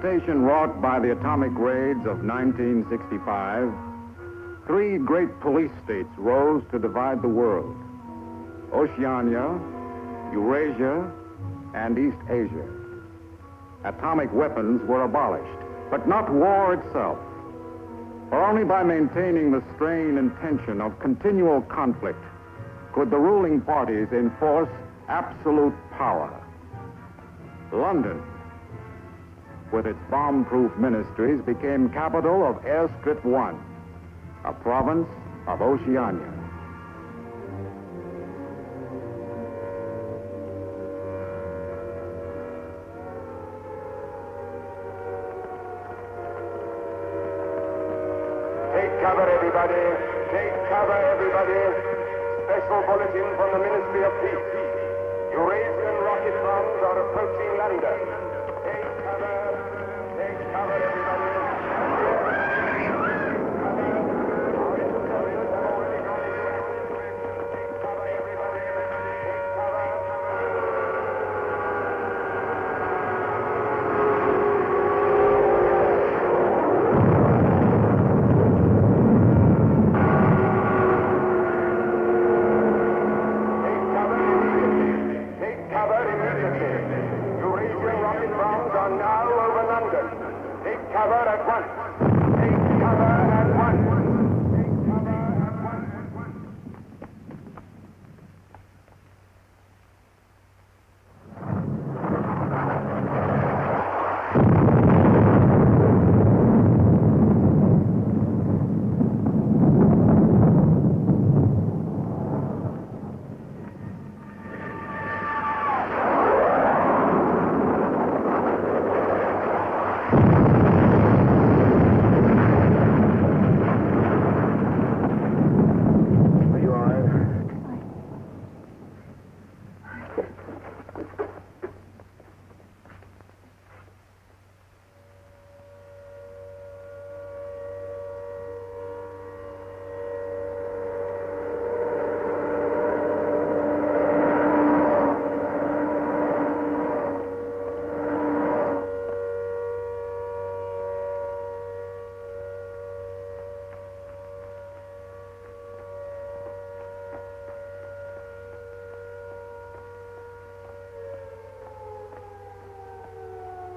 devastation wrought by the atomic raids of 1965, three great police states rose to divide the world: Oceania, Eurasia, and East Asia. Atomic weapons were abolished, but not war itself. For only by maintaining the strain and tension of continual conflict could the ruling parties enforce absolute power. London, with its bomb-proof ministries, became capital of Airstrip 1, a province of Oceania. Take cover, everybody. Take cover, everybody. Special bulletin from the Ministry of Peace. Eurasian rocket bombs are approaching London. Take cover. Take cover, everybody.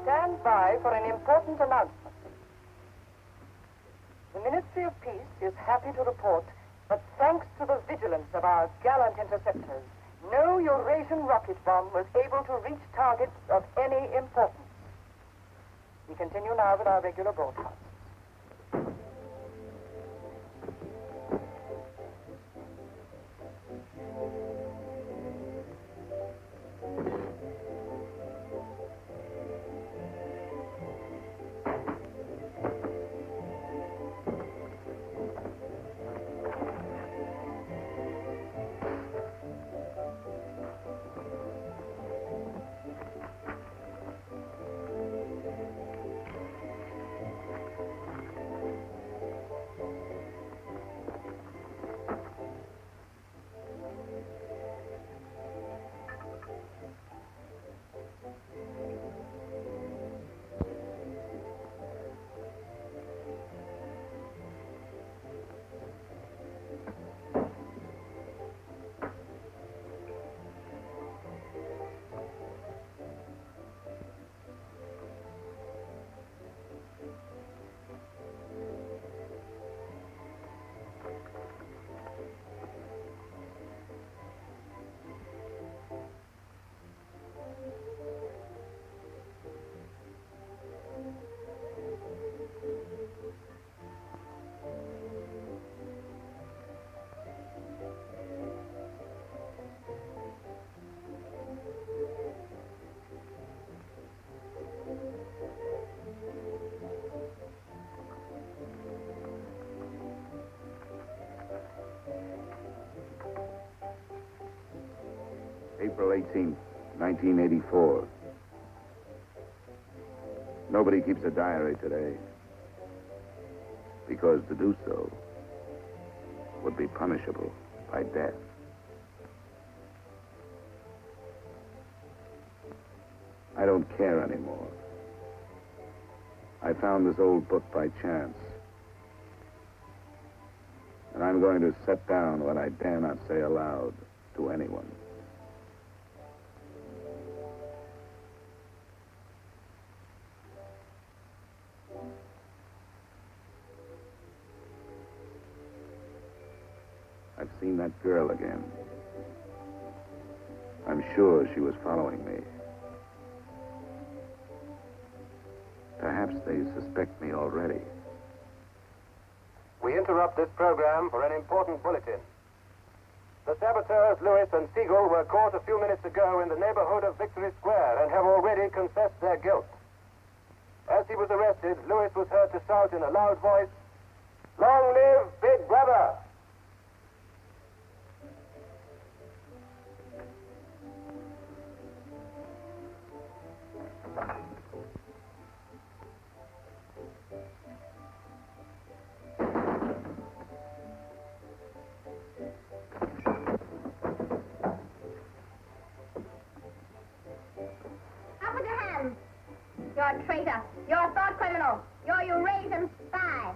Stand by for an important announcement. The Ministry of Peace is happy to report that thanks to the vigilance of our gallant interceptors, no Eurasian rocket bomb was able to reach targets of any importance. We continue now with our regular broadcast. April 18th, 1984. Nobody keeps a diary today, because to do so would be punishable by death. I don't care anymore. I found this old book by chance. And I'm going to set down what I dare not say aloud to anyone. I've seen that girl again. I'm sure she was following me. Perhaps they suspect me already. We interrupt this program for an important bulletin. The saboteurs, Lewis and Siegel, were caught a few minutes ago in the neighborhood of Victory Square and have already confessed their guilt. As he was arrested, Lewis was heard to shout in a loud voice, "Long live Big Brother!" You're a traitor. You're a thought criminal. You're a Eurasian spy.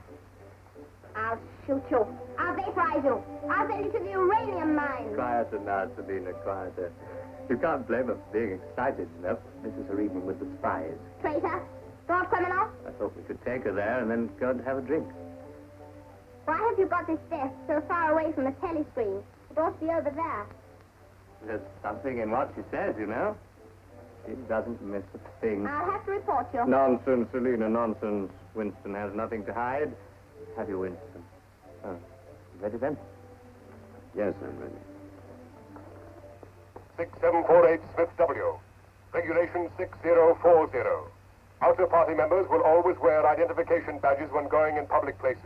I'll shoot you. I'll vaporize you. I'll send you to the uranium mine. Quieter now, Sabina, quieter. You can't blame her for being excited enough. This is her evening with the spies. Traitor. Thought criminal. I thought we could take her there and then go and have a drink. Why have you got this desk so far away from the telescreen? It ought to be over there. There's something in what she says, you know. She doesn't miss a thing. I'll have to report you. Nonsense, Selina, nonsense. Winston has nothing to hide. Have you, Winston? Oh, ready then? Yes, I'm ready. 6748 Smith W. Regulation 6040. Outer party members will always wear identification badges when going in public places.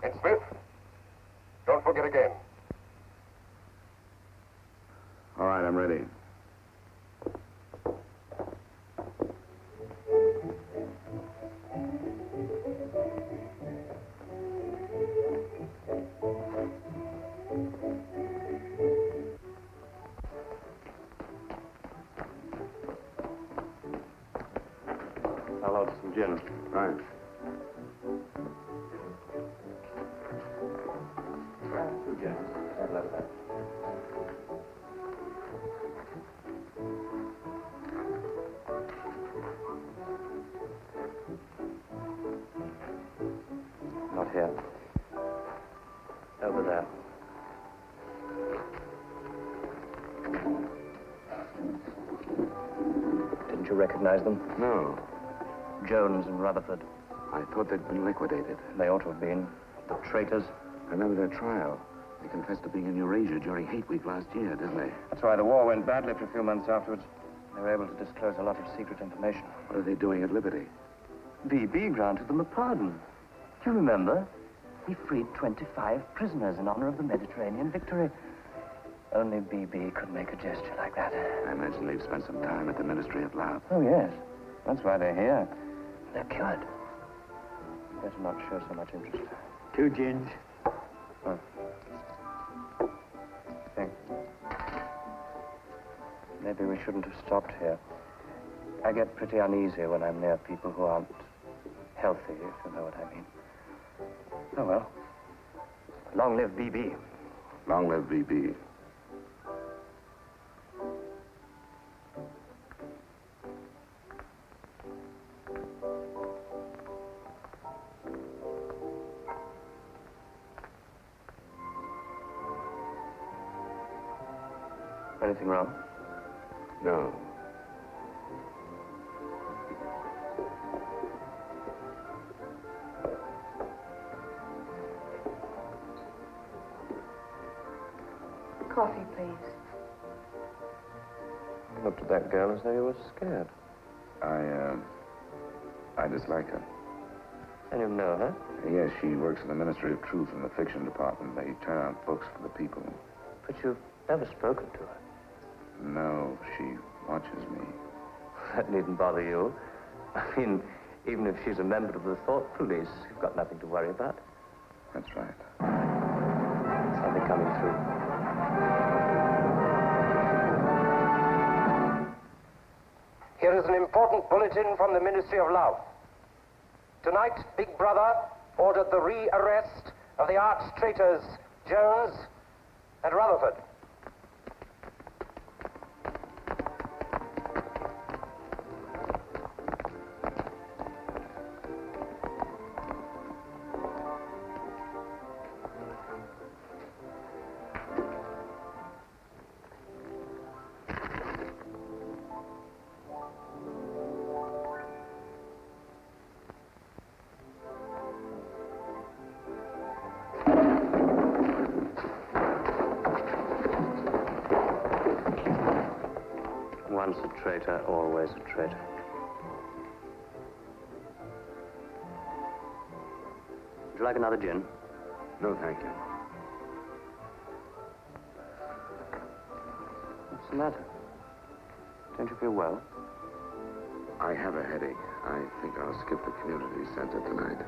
And Smith, don't forget again. All right, I'm ready. I'll order some gin. Right. Gin. I'd love that. Not here. Over there. Didn't you recognize them? No, Jones and Rutherford. I thought they'd been liquidated. They ought to have been. The traitors. I remember their trial. They confessed to being in Eurasia during Hate Week last year, didn't they? That's why the war went badly for a few months afterwards. They were able to disclose a lot of secret information. What are they doing at Liberty? BB granted them a pardon. Do you remember? He freed 25 prisoners in honor of the Mediterranean victory. Only BB could make a gesture like that. I imagine they've spent some time at the Ministry of Love. Oh, yes. That's why they're here. They're cured. Better not show so much interest. 2 gins. Oh. Think. Maybe we shouldn't have stopped here. I get pretty uneasy when I'm near people who aren't healthy, if you know what I mean. Oh, well. Long live BB. Long live BB. Anything wrong? No. Coffee, please. You looked at that girl as though you were scared. I dislike her. And you know her? Yes, she works in the Ministry of Truth in the fiction department. They turn out books for the people. But you've never spoken to her. No, she watches me. That needn't bother you. I mean, even if she's a member of the thought police, you've got nothing to worry about. That's right. Something coming through. is an important bulletin from the Ministry of Love. Tonight, Big Brother ordered the re-arrest of the arch-traitors Jones and Rutherford. Once a traitor, always a traitor. Would you like another gin? No, thank you. What's the matter? Don't you feel well? I have a headache. I think I'll skip the community center tonight.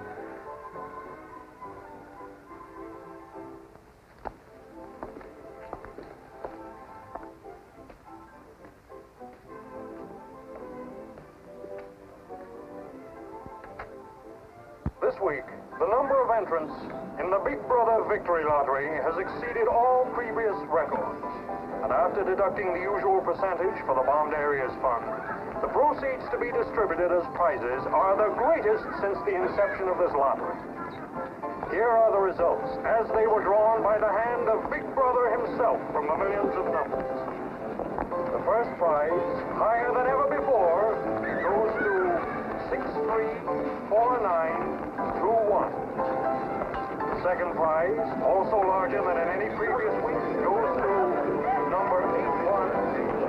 This week, the number of entrants in the Big Brother Victory Lottery has exceeded all previous records. And after deducting the usual percentage for the Bombed Areas Fund, the proceeds to be distributed as prizes are the greatest since the inception of this lottery. Here are the results, as they were drawn by the hand of Big Brother himself from the millions of numbers. The first prize, higher than ever before, goes to 634921. The second prize, also larger than in any previous week, goes to number 81346294.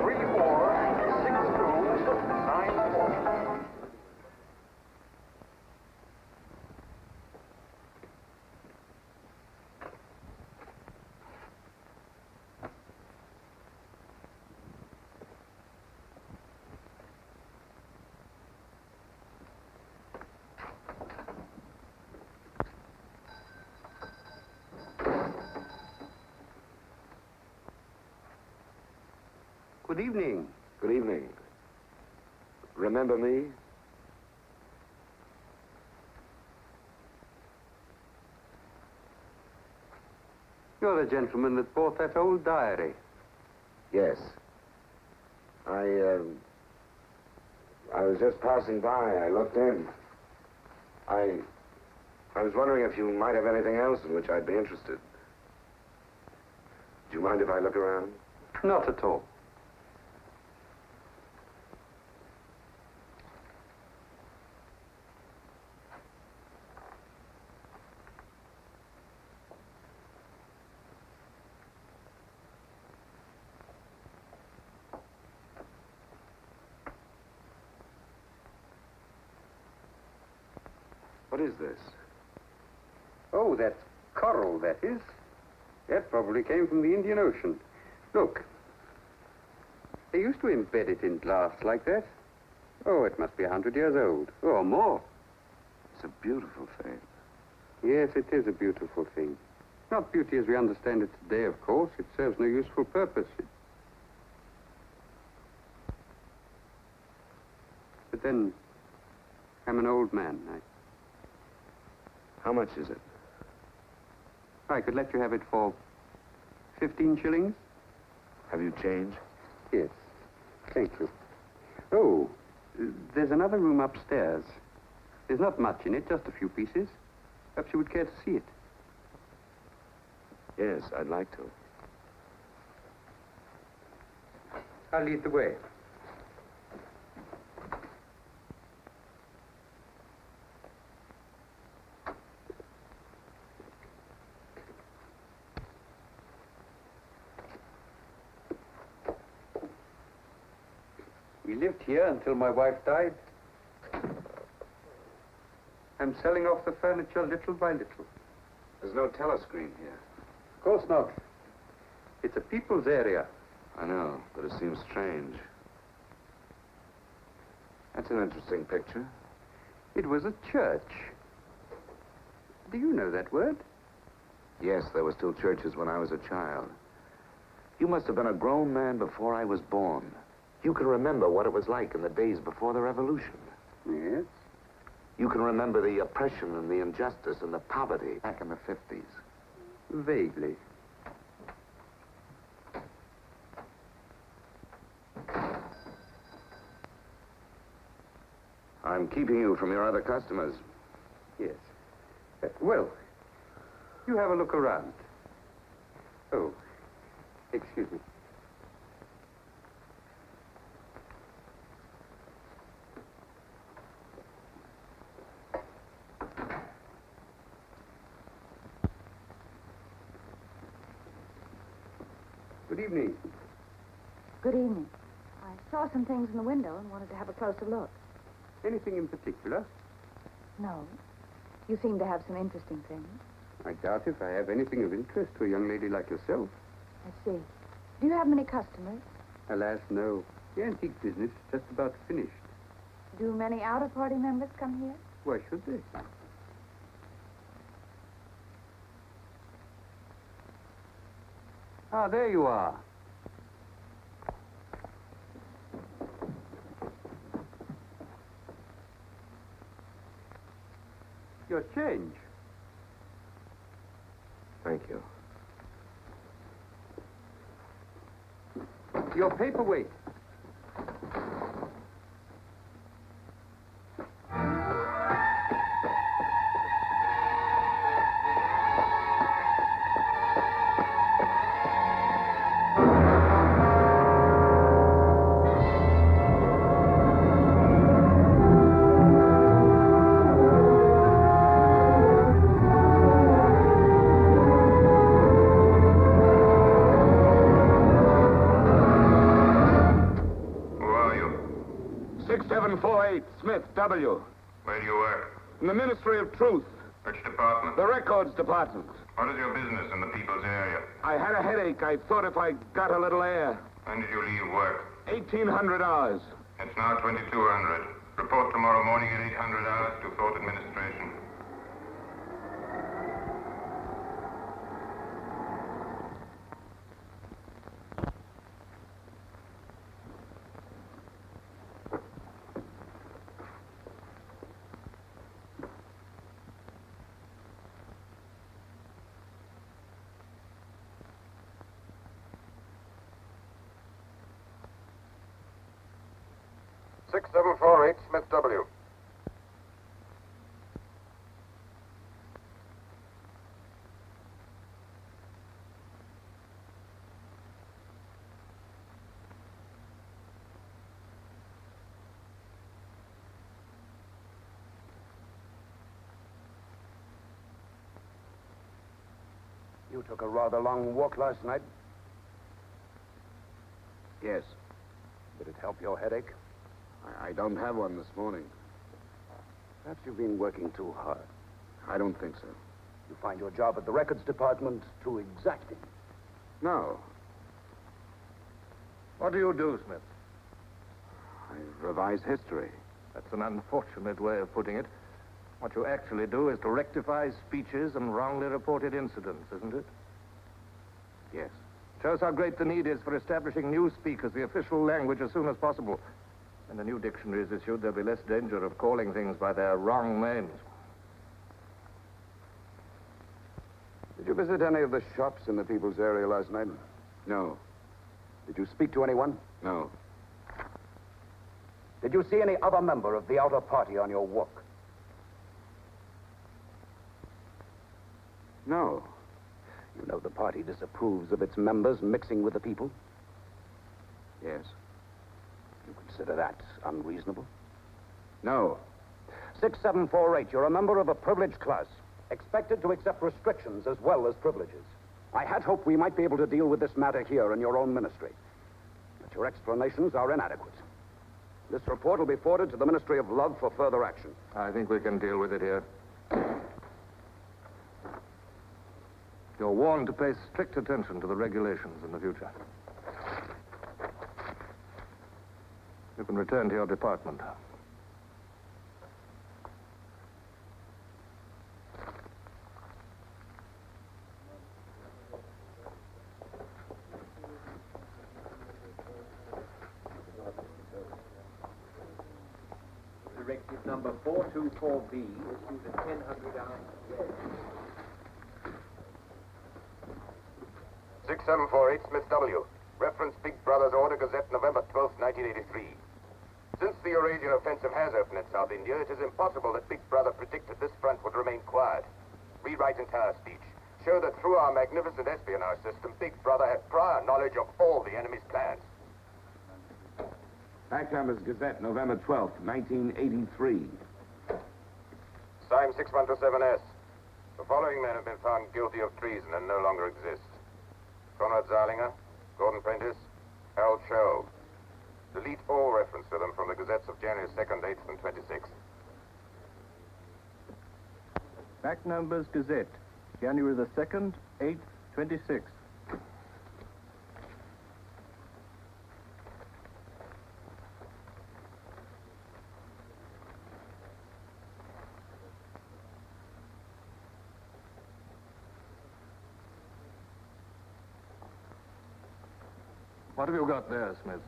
Good evening. Good evening. Remember me? You're the gentleman that bought that old diary. Yes. I was just passing by. I looked in. I was wondering if you might have anything else in which I'd be interested. Do you mind if I look around? Not at all. What is this? Oh, that's coral, that is. That probably came from the Indian Ocean. Look. They used to embed it in glass like that. Oh, it must be 100 years old, or more. It's a beautiful thing. Yes, it is a beautiful thing. Not beauty as we understand it today, of course. It serves no useful purpose. But then, I'm an old man. How much is it? I could let you have it for 15 shillings. Have you changed? Yes. Thank you. Oh, there's another room upstairs. There's not much in it, just a few pieces. Perhaps you would care to see it. Yes, I'd like to. I'll lead the way. We lived here until my wife died. I'm selling off the furniture little by little. There's no telescreen here. Of course not. It's a people's area. I know, but it seems strange. That's an interesting picture. It was a church. Do you know that word? Yes, there were still churches when I was a child. You must have been a grown man before I was born. You can remember what it was like in the days before the revolution. Yes? You can remember the oppression and the injustice and the poverty back in the 50s. Vaguely. I'm keeping you from your other customers. Yes. Well, you have a look around. Oh, excuse me. Good evening. Good evening. I saw some things in the window and wanted to have a closer look. Anything in particular? No. You seem to have some interesting things. I doubt if I have anything of interest to a young lady like yourself. I see. Do you have many customers? Alas, no. The antique business is just about finished. Do many outer-party members come here? Why should they? Ah, there you are. Your change. Thank you. Your paperweight. Smith, W. Where do you work? In the Ministry of Truth. Which department? The Records Department. What is your business in the people's area? I had a headache. I thought if I got a little air. When did you leave work? 1,800 hours. It's now 2200. Report tomorrow morning at 800 hours to Fort Administration. Smith, W. You took a rather long walk last night. Yes. Did it help your headache? I don't have one this morning. Perhaps you've been working too hard. I don't think so. You find your job at the records department too exacting. No. What do you do, Smith? I revise history. That's an unfortunate way of putting it. What you actually do is to rectify speeches and wrongly reported incidents, isn't it? Yes. Shows how great the need is for establishing newspeak as the official language as soon as possible. When the new dictionary is issued, there'll be less danger of calling things by their wrong names. Did you visit any of the shops in the people's area last night? No. Did you speak to anyone? No. Did you see any other member of the outer party on your walk? No. You know the party disapproves of its members mixing with the people? Yes. You consider that unreasonable? No. 6748, you're a member of a privileged class, expected to accept restrictions as well as privileges. I had hoped we might be able to deal with this matter here in your own ministry. But your explanations are inadequate. This report will be forwarded to the Ministry of Love for further action. I think we can deal with it here. You're warned to pay strict attention to the regulations in the future. You can return to your department. number 424B, issued at 1000 hours. 6748 Smith W. Reference Big Brother's Order Gazette, November 12, 1983. Since the Eurasian offensive has opened in South India, it is impossible that Big Brother predicted this front would remain quiet. Rewrite entire speech. Show that through our magnificent espionage system, Big Brother had prior knowledge of all the enemy's plans. Fact Numbers Gazette, November 12th, 1983. Signed 6127S. The following men have been found guilty of treason and no longer exist. Conrad Zarlinger, Gordon Prentice, Harold Sherrill. Delete all reference to them from the gazettes of January 2nd, 8th, and 26th. Fact Numbers Gazette, January the 2nd, 8th, 26th. What have you got there, Smith?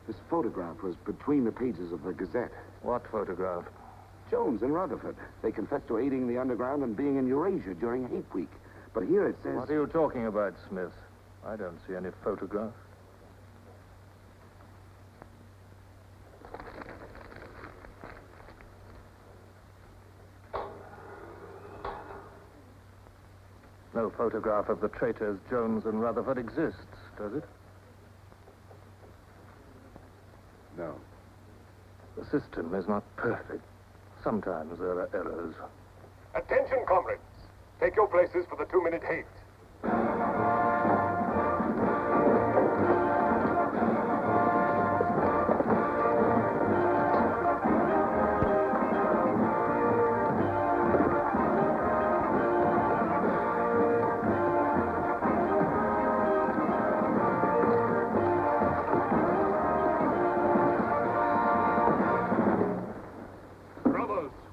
This photograph was between the pages of the Gazette. What photograph? Jones and Rutherford. They confessed to aiding the underground and being in Eurasia during Hate Week. But here it says... What are you talking about, Smith? I don't see any photograph. No photograph of the traitors Jones and Rutherford exists, does it? No. The system is not perfect. Sometimes there are errors. Attention, comrades. Take your places for the 2-minute hate.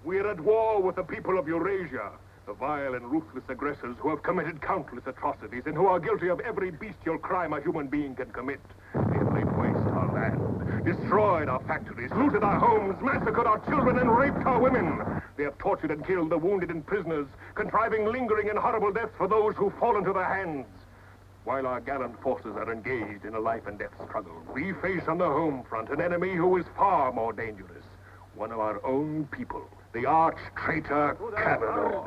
We're at war with the people of Eurasia, the vile and ruthless aggressors who have committed countless atrocities and who are guilty of every bestial crime a human being can commit. They have laid waste our land, destroyed our factories, looted our homes, massacred our children, and raped our women. They have tortured and killed the wounded and prisoners, contriving lingering and horrible deaths for those who fall into their hands. While our gallant forces are engaged in a life and death struggle, we face on the home front an enemy who is far more dangerous. One of our own people, the arch-traitor Cavanaugh.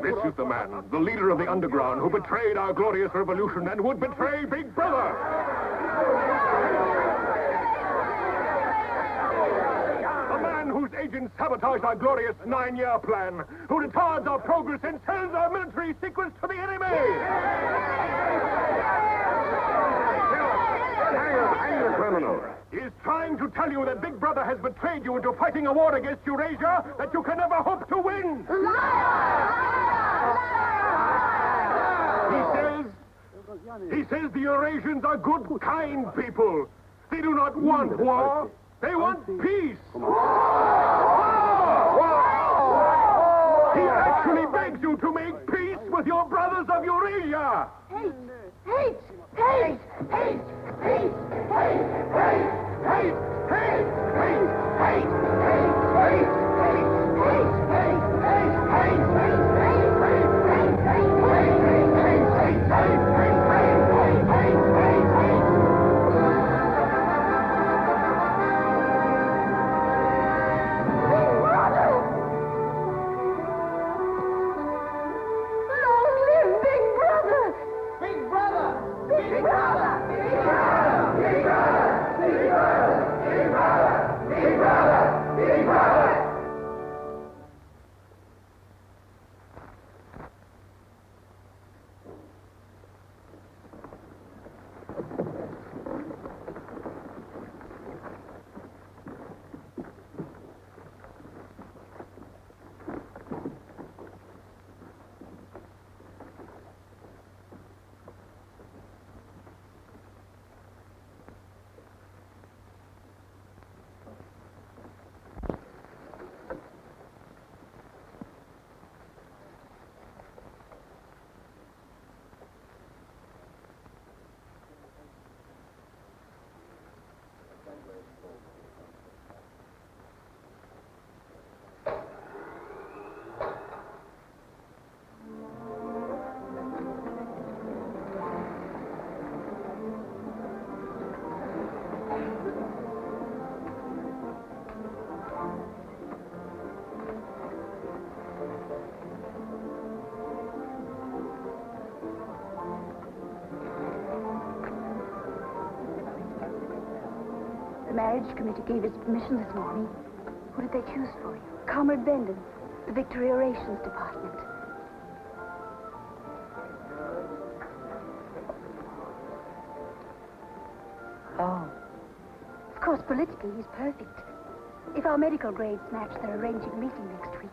This is the man, the leader of the underground, who betrayed our glorious revolution and would betray Big Brother. The man whose agents sabotaged our glorious 9-year plan, who retards our progress and sells our military secrets to the enemy. Hang the criminal. He is trying to tell you that Big Brother has betrayed you into fighting a war against Eurasia that you can never hope to win. He says the Eurasians are good, kind people. They do not want war. They want peace. He actually begs you to make peace with your brothers of Eurasia. Hate! Hate! Hate! Hate! Hate! Hate! Hate! Hate! Hate! Hate! Hate! Hate! Hate! Big marriage committee gave his permission this morning. Who did they choose for you? Comrade Bendon, the Victory Orations Department. Oh. Of course, politically, he's perfect. If our medical grades match, they're arranging a meeting next week.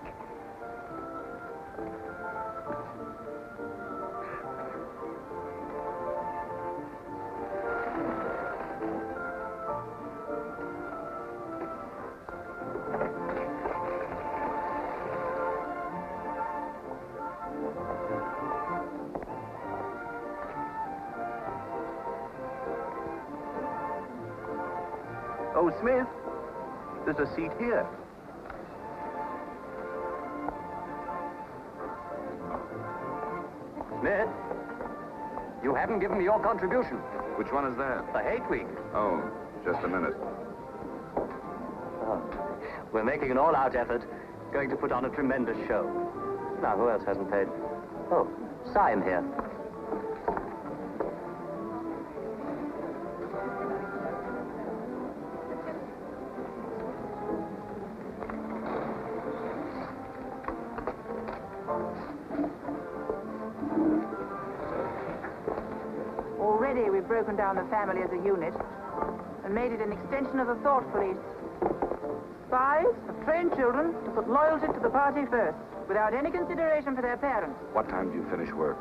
Oh, Smith, there's a seat here. Smith, you haven't given me your contribution. Which one is that? The Hate Week. Oh, just a minute. Oh, we're making an all-out effort, going to put on a tremendous show. Now, who else hasn't paid? Oh, Syme here. Already we've broken down the family as a unit and made it an extension of the thought police. Spies have trained children to put loyalty to the party first, without any consideration for their parents. What time do you finish work?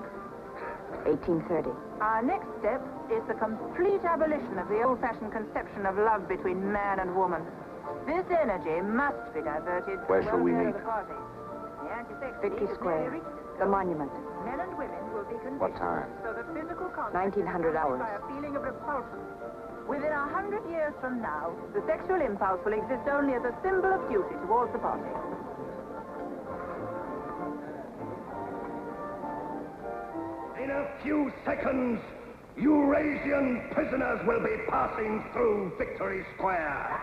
18:30. Our next step is the complete abolition of the old-fashioned conception of love between man and woman. This energy must be diverted to Where the shall we welfare meet? of the party. The anti-sex Victory league has Square, nearly reached its the goal. monument. Men and women will be conditioned What time? so that physical contact 1900 is accompanied hours. by a feeling of repulsion. Within 100 years from now, the sexual impulse will exist only as a symbol of duty towards the party. In a few seconds, Eurasian prisoners will be passing through Victory Square.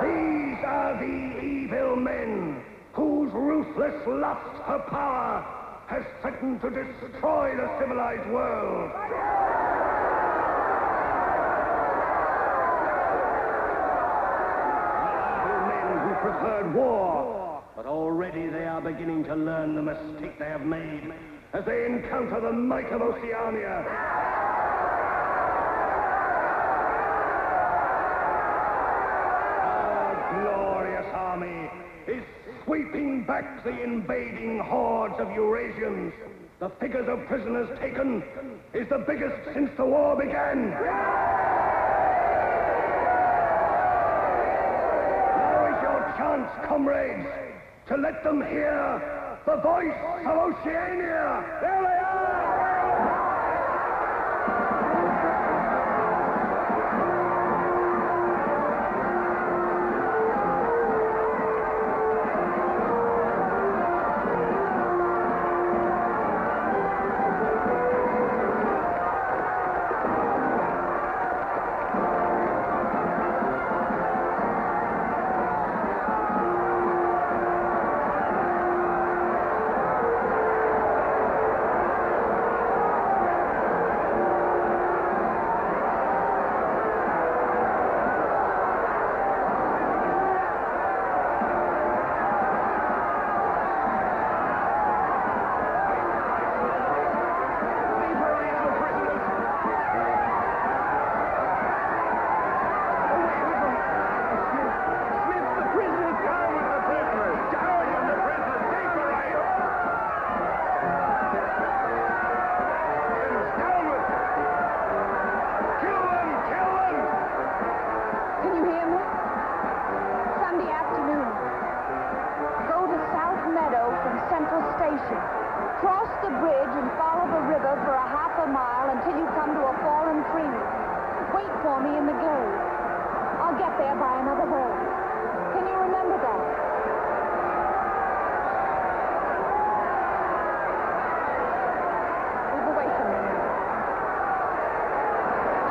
These are the evil men whose ruthless lust for power has threatened to destroy the civilized world. Evil men who preferred war, but already they are beginning to learn the mistake they have made as they encounter the might of Oceania. Our glorious army is sweeping back the invading hordes of Eurasians. The figures of prisoners taken is the biggest since the war began. Now is your chance, comrades, to let them hear the voice of Oceania. There they are! Cross the bridge and follow the river for a half a mile until you come to a fallen tree. Wait for me in the glade. I'll get there by another boat. Can you remember that? Move away from me.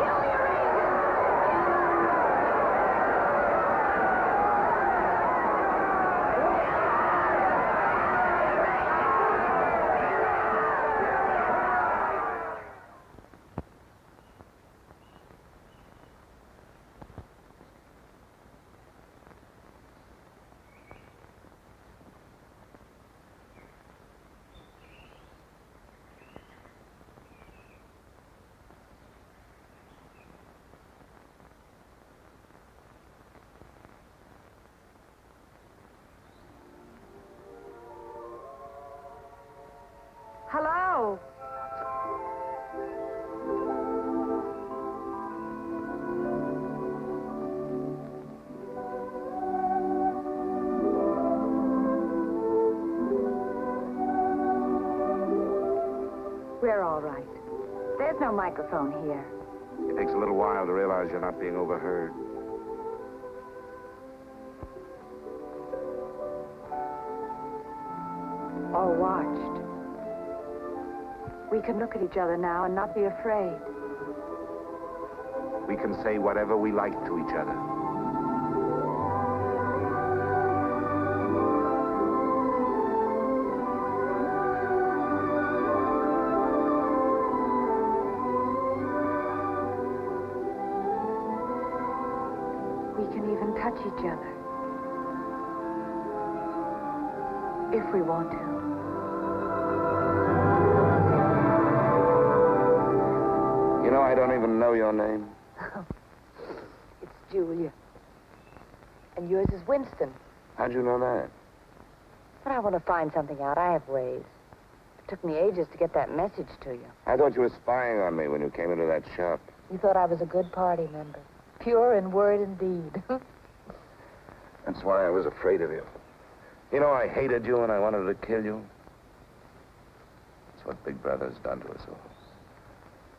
Kill the Eurasians! all right. There's no microphone here. It takes a little while to realize you're not being overheard. Or watched. We can look at each other now and not be afraid. We can say whatever we like to each other. We can even touch each other. If we want to. You know, I don't even know your name. It's Julia. And yours is Winston. How'd you know that? But I want to find something out. I have ways. It took me ages to get that message to you. I thought you were spying on me when you came into that shop. You thought I was a good party member. Pure in word and deed. That's why I was afraid of you. You know, I hated you and I wanted to kill you. That's what Big Brother's done to us all.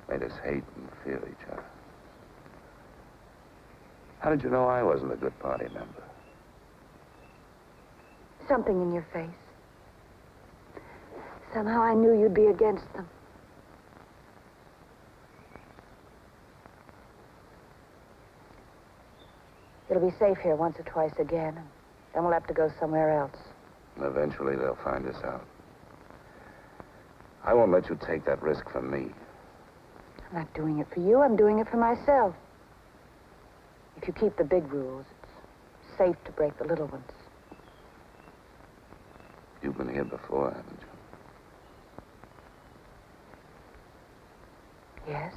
Made us hate and fear each other. How did you know I wasn't a good party member? Something in your face. Somehow I knew you'd be against them. It'll be safe here once or twice again, and then we'll have to go somewhere else. Eventually they'll find us out. I won't let you take that risk for me. I'm not doing it for you. I'm doing it for myself. If you keep the big rules, it's safe to break the little ones. You've been here before, haven't you? Yes.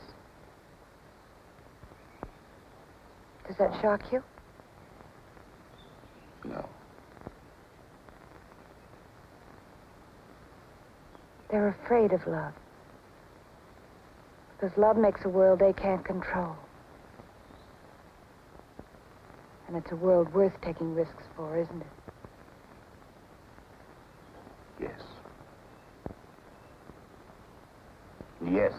Does that shock you? No. They're afraid of love. Because love makes a world they can't control. And it's a world worth taking risks for, isn't it? Yes. Yes.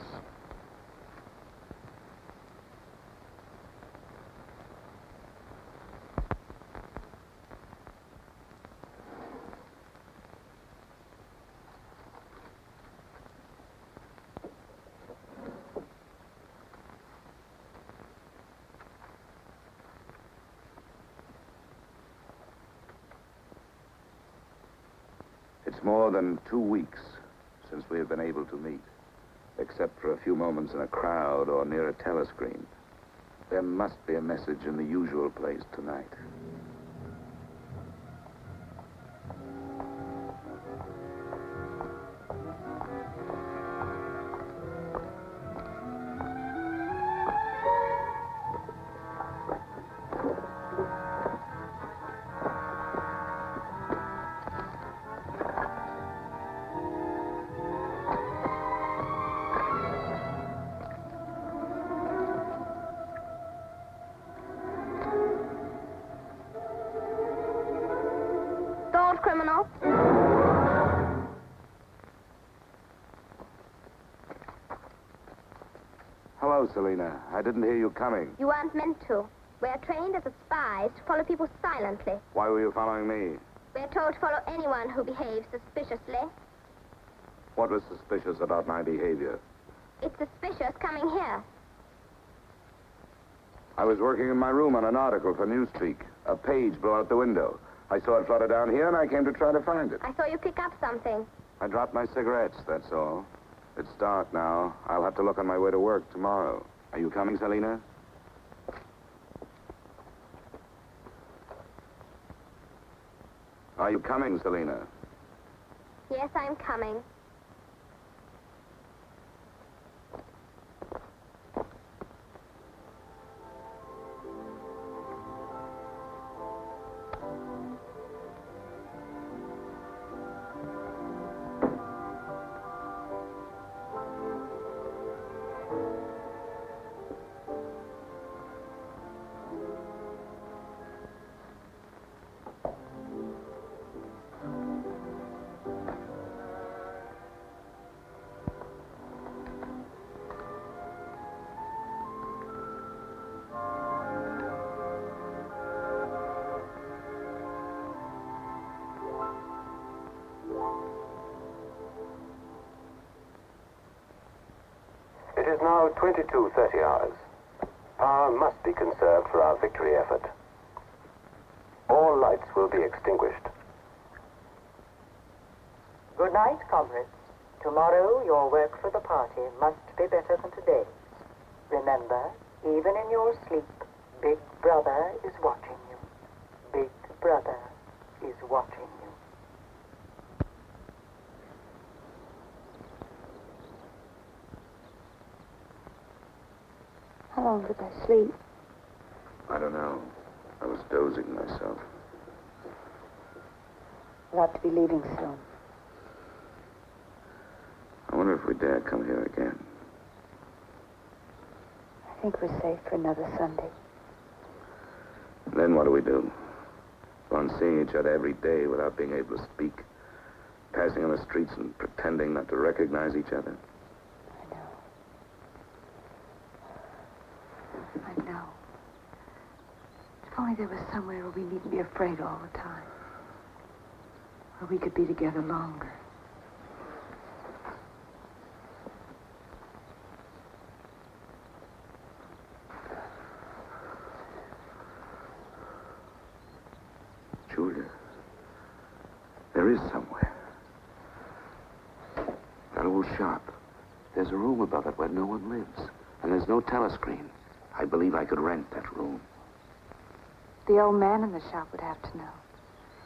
It's more than 2 weeks since we have been able to meet, except for a few moments in a crowd or near a telescreen. There must be a message in the usual place tonight. Thought criminal. Hello, Selena. I didn't hear you coming. You weren't meant to. We're trained as spies to follow people silently. Why were you following me? We're told to follow anyone who behaves suspiciously. What was suspicious about my behavior? It's suspicious coming here. I was working in my room on an article for Newspeak. A page blew out the window. I saw it flutter down here, and I came to try to find it. I saw you pick up something. I dropped my cigarettes, that's all. It's dark now. I'll have to look on my way to work tomorrow. Are you coming, Selena? Are you coming, Selena? Yes, I'm coming. is now 22:30 hours. Power must be conserved for our victory effort. All lights will be extinguished. Good night, comrades. Tomorrow, your work for the party must be better than today's. Remember, even in your sleep, Big Brother is watching you. Big Brother is watching you. How long did I sleep? I don't know. I was dozing myself. We'll have to be leaving soon. I wonder if we dare come here again. I think we're safe for another Sunday. Then what do we do? Go on seeing each other every day without being able to speak, passing on the streets and pretending not to recognize each other. I know. If only there was somewhere where we needn't be afraid all the time. Where we could be together longer. Julia, there is somewhere. That old shop. There's a room above it where no one lives. And there's no telescreen. I believe I could rent that room. The old man in the shop would have to know.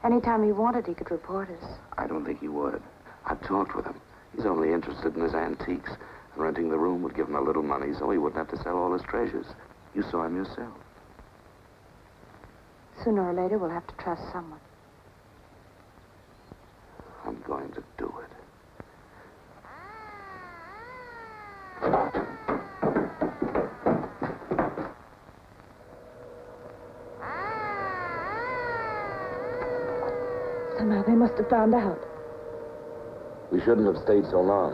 Anytime he wanted, he could report us. I don't think he would. I've talked with him. He's only interested in his antiques. And renting the room would give him a little money so he wouldn't have to sell all his treasures. You saw him yourself. Sooner or later, we'll have to trust someone. I'm going to do it. Somehow they must have found out. We shouldn't have stayed so long.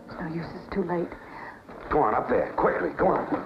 It's no use, it's too late. Go on, up there. Quickly, go on.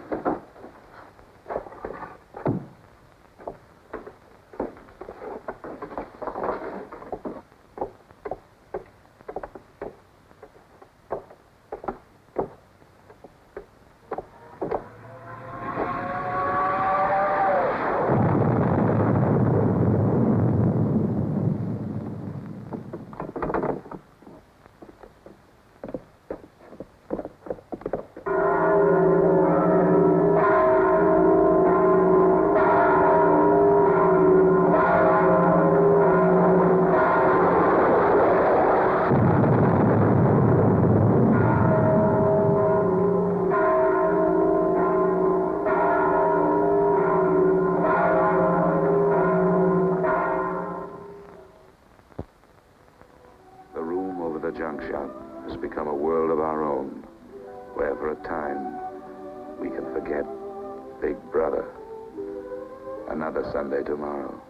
Sunday tomorrow.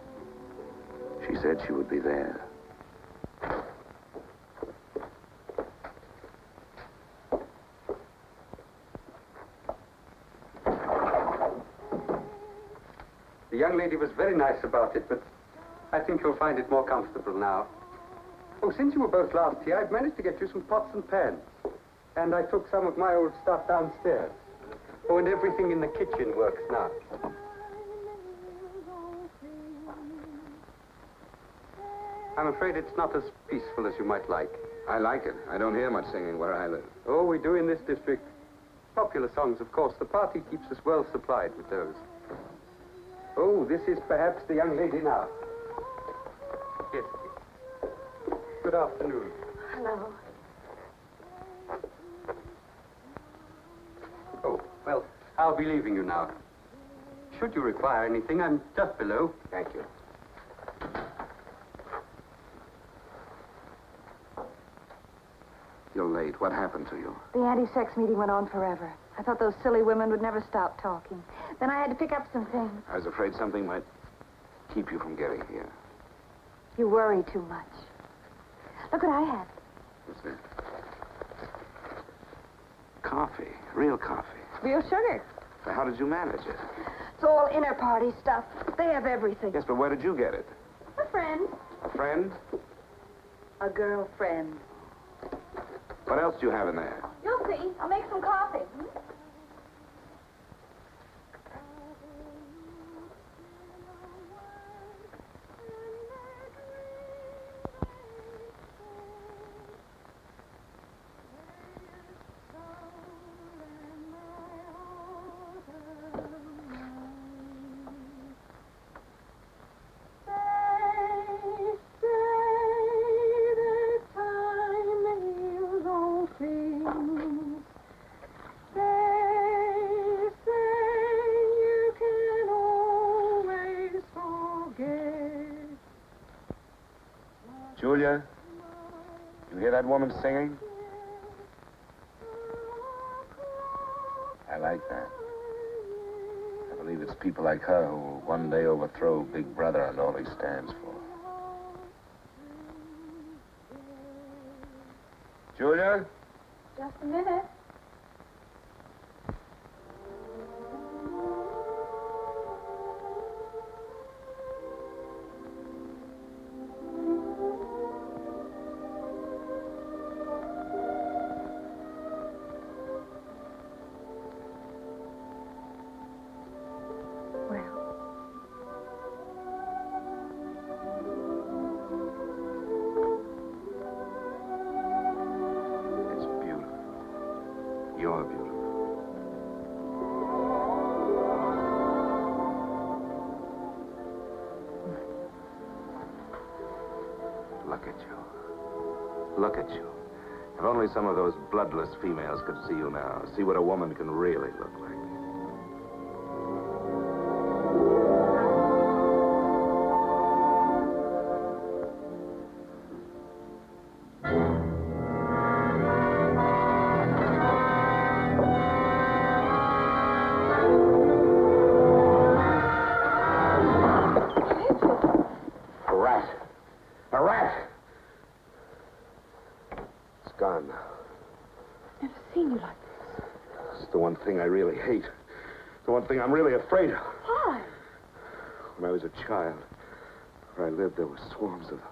She said she would be there. The young lady was very nice about it, but I think you'll find it more comfortable now. Oh, since you were both last here, I've managed to get you some pots and pans. And I took some of my old stuff downstairs. Oh, and everything in the kitchen works now. I'm afraid it's not as peaceful as you might like. I like it. I don't hear much singing where I live. Oh, we do in this district. Popular songs, of course. The party keeps us well supplied with those. Oh, this is perhaps the young lady now. Yes. Good afternoon. Hello. Oh, well, I'll be leaving you now. Should you require anything, I'm just below. Thank you. You're late. What happened to you? The anti-sex meeting went on forever. I thought those silly women would never stop talking. Then I had to pick up some things. I was afraid something might keep you from getting here. You worry too much. Look what I had. What's that? Coffee. Real coffee. Real sugar. So how did you manage it? It's all inner party stuff. They have everything. Yes, but where did you get it? A friend. A friend? A girlfriend. What else do you have in there? You'll see. I'll make some coffee. Julia, you hear that woman singing? I like that. I believe it's people like her who will one day overthrow Big Brother and all he stands for. Julia? Just a minute. You're beautiful. Look at you. Look at you. If only some of those bloodless females could see you now, see what a woman can really look like. Gone now. Never seen you like this. It's the one thing I really hate. The one thing I'm really afraid of. Why? When I was a child, where I lived, there were swarms of them.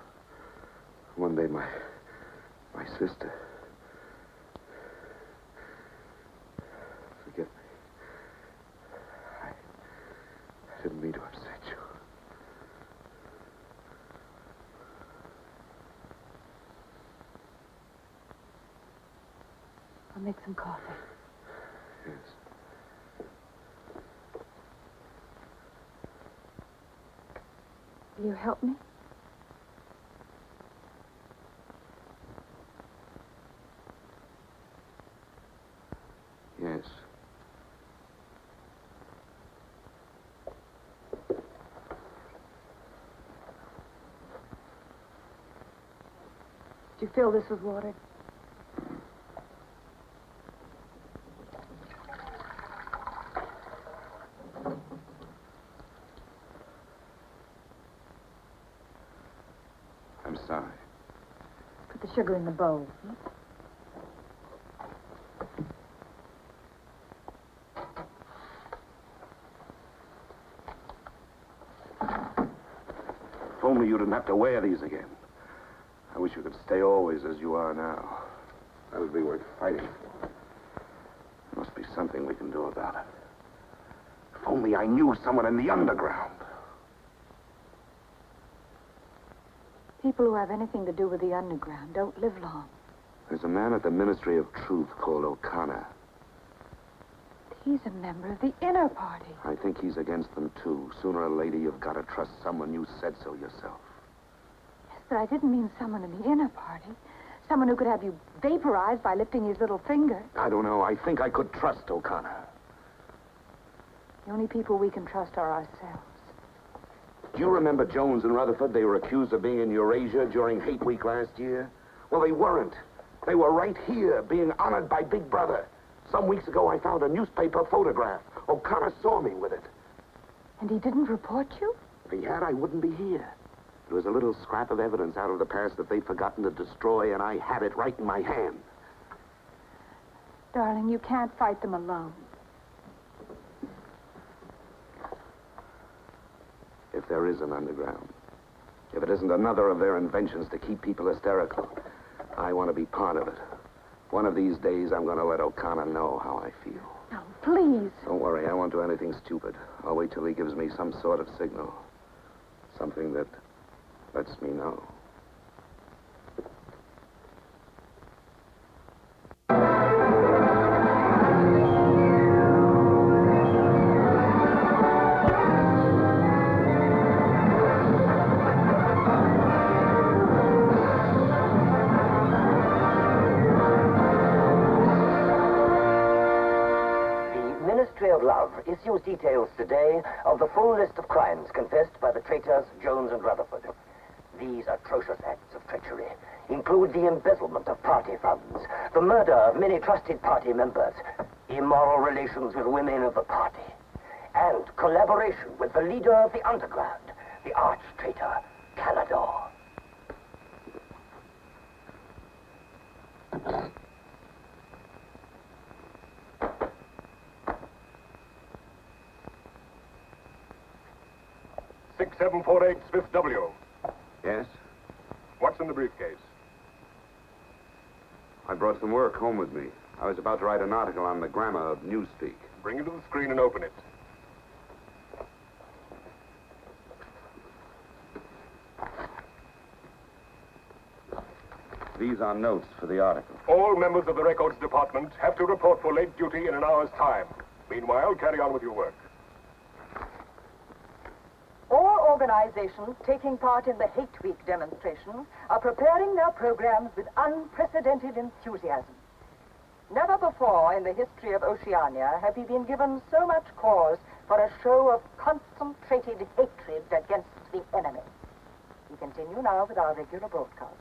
One day, my sister. Forgive me. I didn't mean to upset you. I'll make some coffee. Yes. Will you help me? Yes. Did you fill this with water? I'm sorry. Put the sugar in the bowl. If only you didn't have to wear these again. I wish you could stay always as you are now. That would be worth fighting for. There must be something we can do about it. If only I knew someone in the underground. People who have anything to do with the underground don't live long. There's a man at the Ministry of Truth called O'Connor. He's a member of the inner party. I think he's against them, too. Sooner or later, you've got to trust someone. You said so yourself. Yes, but I didn't mean someone in the inner party. Someone who could have you vaporized by lifting his little finger. I don't know. I think I could trust O'Connor. The only people we can trust are ourselves. Do you remember Jones and Rutherford? They were accused of being in Eurasia during Hate Week last year. Well, they weren't. They were right here, being honored by Big Brother. Some weeks ago, I found a newspaper photograph. O'Connor saw me with it. And he didn't report you? If he had, I wouldn't be here. It was a little scrap of evidence out of the past that they'd forgotten to destroy, and I had it right in my hand. Darling, you can't fight them alone. there is an underground. If it isn't another of their inventions to keep people hysterical, I want to be part of it. One of these days, I'm going to let O'Connor know how I feel. No, please. Don't worry, I won't do anything stupid. I'll wait till he gives me some sort of signal. Something that lets me know. Love issues details today of the full list of crimes confessed by the traitors Jones and Rutherford. These atrocious acts of treachery include the embezzlement of party funds, the murder of many trusted party members, immoral relations with women of the party, and collaboration with the leader of the underground, the arch-traitor, Canador. .6748 Smith W. Yes? What's in the briefcase? I brought some work home with me. I was about to write an article on the grammar of newspeak. Bring it to the screen and open it. These are notes for the article. All members of the records department have to report for late duty in an hour's time. Meanwhile, carry on with your work. All organizations taking part in the Hate Week demonstration are preparing their programs with unprecedented enthusiasm. Never before in the history of Oceania have we been given so much cause for a show of concentrated hatred against the enemy. We continue now with our regular broadcasts.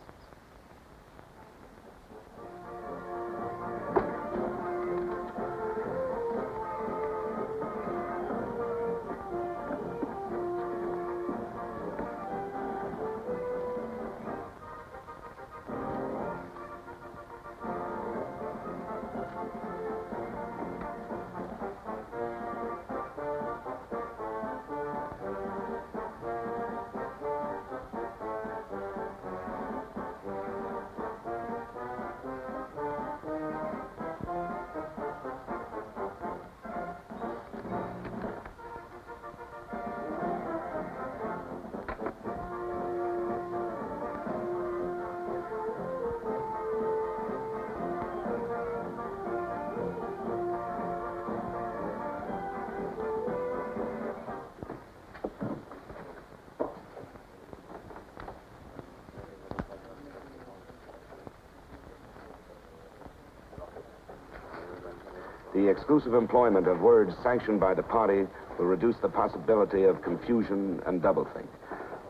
The exclusive employment of words sanctioned by the party will reduce the possibility of confusion and doublethink.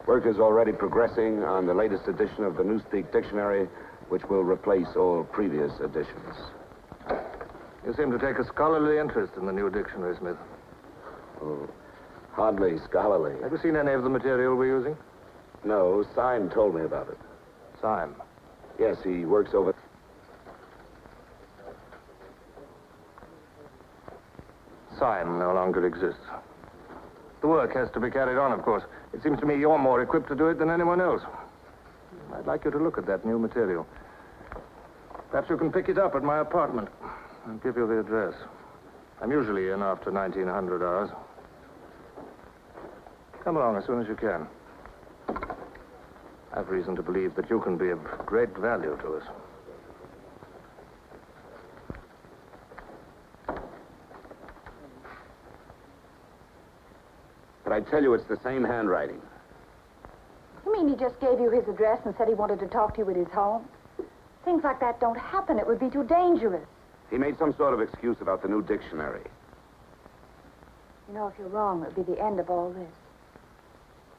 Work is already progressing on the latest edition of the Newspeak Dictionary, which will replace all previous editions. You seem to take a scholarly interest in the new dictionary, Smith. Oh, hardly scholarly. Have you seen any of the material we're using? No, Syme told me about it. Syme? Yes, he works over... Syme no longer exists. The work has to be carried on, of course. It seems to me you're more equipped to do it than anyone else. I'd like you to look at that new material. Perhaps you can pick it up at my apartment. I'll give you the address. I'm usually in after 1900 hours. Come along as soon as you can. I've reason to believe that you can be of great value to us. But I tell you, it's the same handwriting. You mean he just gave you his address and said he wanted to talk to you at his home? Things like that don't happen. It would be too dangerous. He made some sort of excuse about the new dictionary. You know, if you're wrong, it would be the end of all this.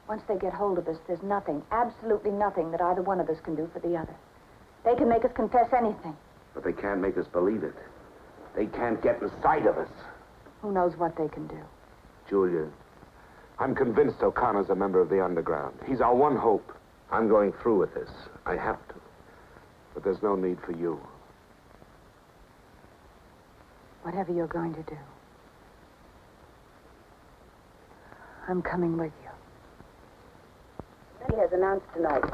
Once they get hold of us, there's nothing, absolutely nothing that either one of us can do for the other. They can make us confess anything. But they can't make us believe it. They can't get inside of us. Who knows what they can do? Julia, I'm convinced O'Connor's a member of the underground. He's our one hope. I'm going through with this. I have to. But there's no need for you. Whatever you're going to do, I'm coming with you. He has announced tonight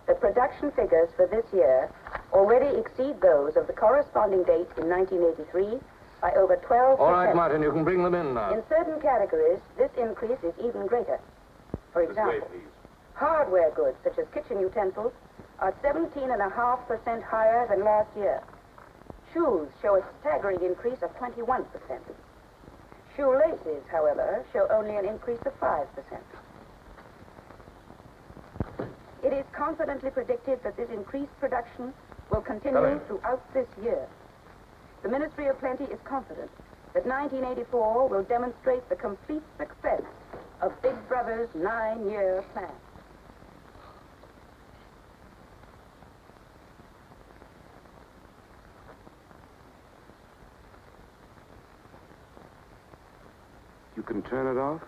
that production figures for this year already exceed those of the corresponding date in 1983 by over 12%. All right, Martin, you can bring them in now. In certain categories, this increase is even greater. For example, hardware goods such as kitchen utensils are 17.5% higher than last year. Shoes show a staggering increase of 21%. Shoelaces, however, show only an increase of 5%. It is confidently predicted that this increased production will continue throughout this year. The Ministry of Plenty is confident that 1984 will demonstrate the complete success of Big Brother's 9-year plan. You can turn it off?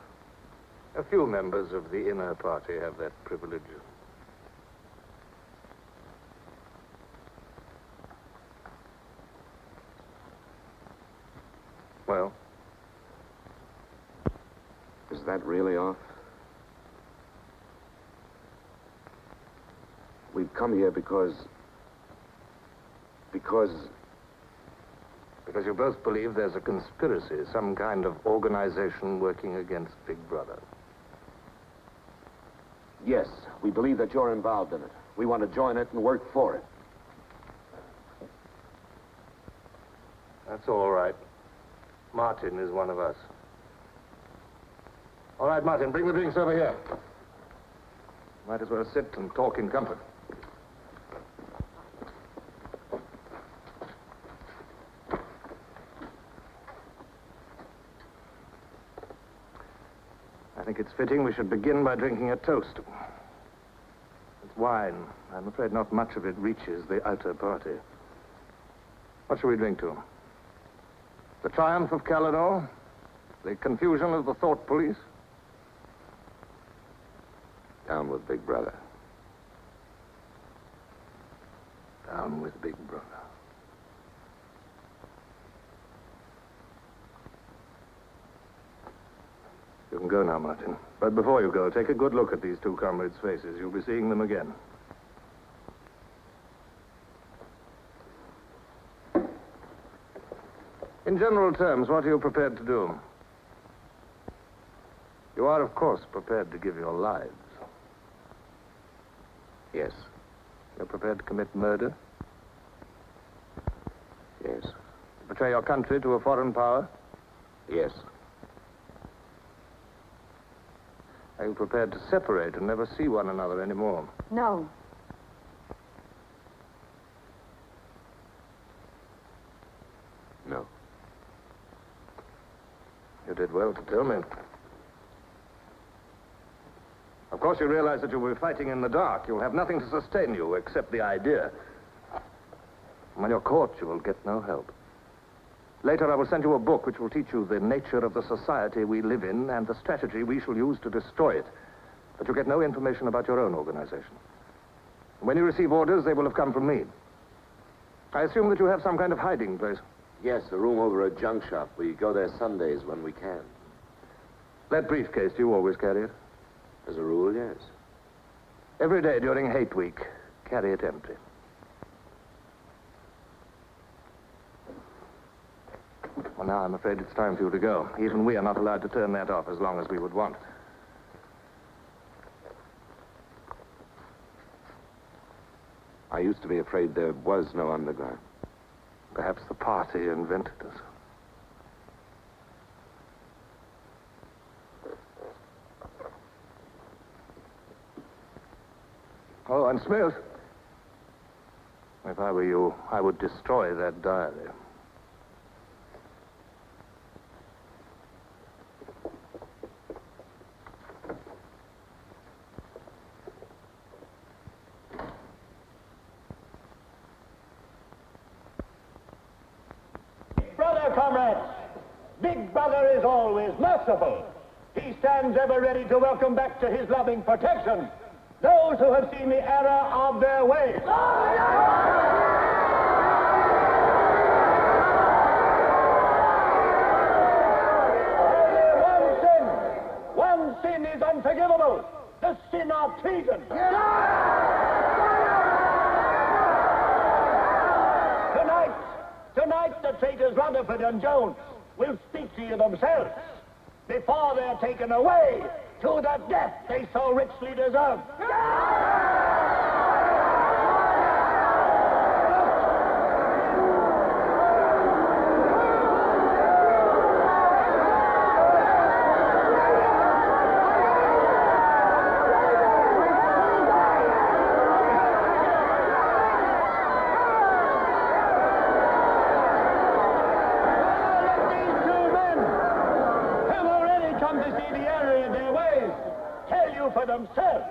A few members of the inner party have that privilege. Well? Is that really off? We've come here because you both believe there's a conspiracy, some kind of organization working against Big Brother. Yes, we believe that you're involved in it. We want to join it and work for it. That's all right. Martin is one of us. All right, Martin, bring the drinks over here. Might as well sit and talk in comfort. I think it's fitting we should begin by drinking a toast. It's wine. I'm afraid not much of it reaches the outer party. What shall we drink to? The triumph of Calidor? The confusion of the thought police? Down with Big Brother. Down with Big Brother. You can go now, Martin. But before you go, take a good look at these two comrades' faces. You'll be seeing them again. In general terms, what are you prepared to do? You are, of course, prepared to give your lives. Yes. You're prepared to commit murder? Yes. Betray your country to a foreign power? Yes. Are you prepared to separate and never see one another anymore? No. No. You did well to tell me. Of course, you realize that you'll be fighting in the dark. You'll have nothing to sustain you except the idea. When you're caught, you will get no help. Later, I will send you a book which will teach you the nature of the society we live in and the strategy we shall use to destroy it. But you get no information about your own organization. When you receive orders, they will have come from me. I assume that you have some kind of hiding place. Yes, a room over a junk shop. We go there Sundays when we can. That briefcase, do you always carry it? As a rule, yes. Every day during Hate Week, carry it empty. Well, now I'm afraid it's time for you to go. Even we are not allowed to turn that off as long as we would want. I used to be afraid there was no underground. Perhaps the party invented us. Oh, and Smith, if I were you, I would destroy that diary. Brother, comrades, Big Brother is always merciful. He stands ever ready to welcome back to his loving protection those who have seen the error of their ways. Only one sin is unforgivable, the sin of treason. Tonight, the traitors Rutherford and Jones will speak to you themselves before they're taken away to the death they so richly deserve. For themselves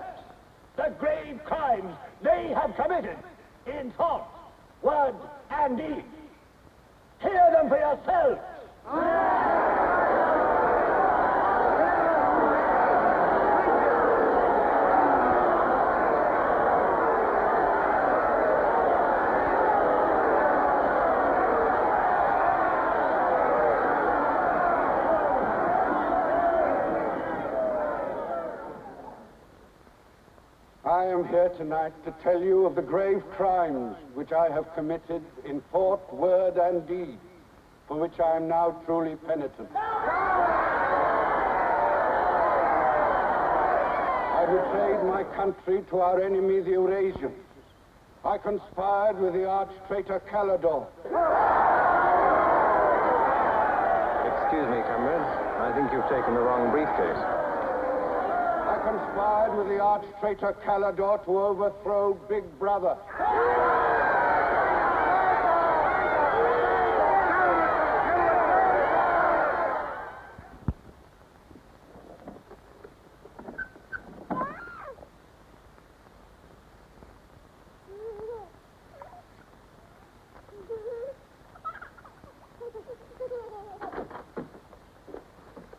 the grave crimes they have committed in thought, word, and deed. Hear them for yourselves. I am here tonight to tell you of the grave crimes which I have committed in thought, word, and deed, for which I am now truly penitent. I betrayed my country to our enemy, the Eurasians. I conspired with the arch-traitor Calidore. Excuse me, comrade. I think you've taken the wrong briefcase. I conspired with the arch-traitor Calidore to overthrow Big Brother.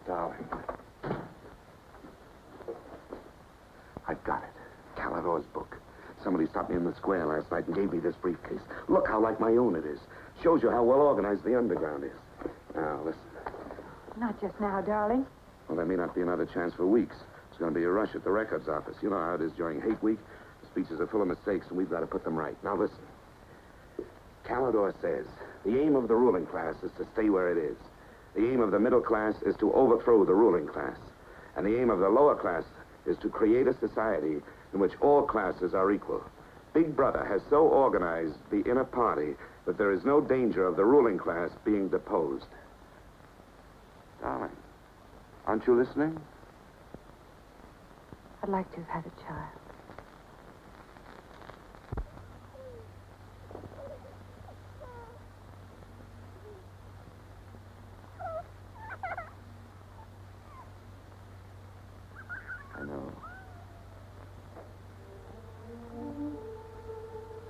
Darling. I've got it. Calidore's book. Somebody stopped me in the square last night and gave me this briefcase. Look how like my own it is. Shows you how well organized the underground is. Now, listen. Not just now, darling. Well, there may not be another chance for weeks. There's going to be a rush at the records office. You know how it is during hate week. The speeches are full of mistakes, and we've got to put them right. Now, listen. Calidore says the aim of the ruling class is to stay where it is. The aim of the middle class is to overthrow the ruling class. And the aim of the lower class is to create a society in which all classes are equal. Big Brother has so organized the inner party that there is no danger of the ruling class being deposed. Darling, aren't you listening? I'd like to have had a child. I know.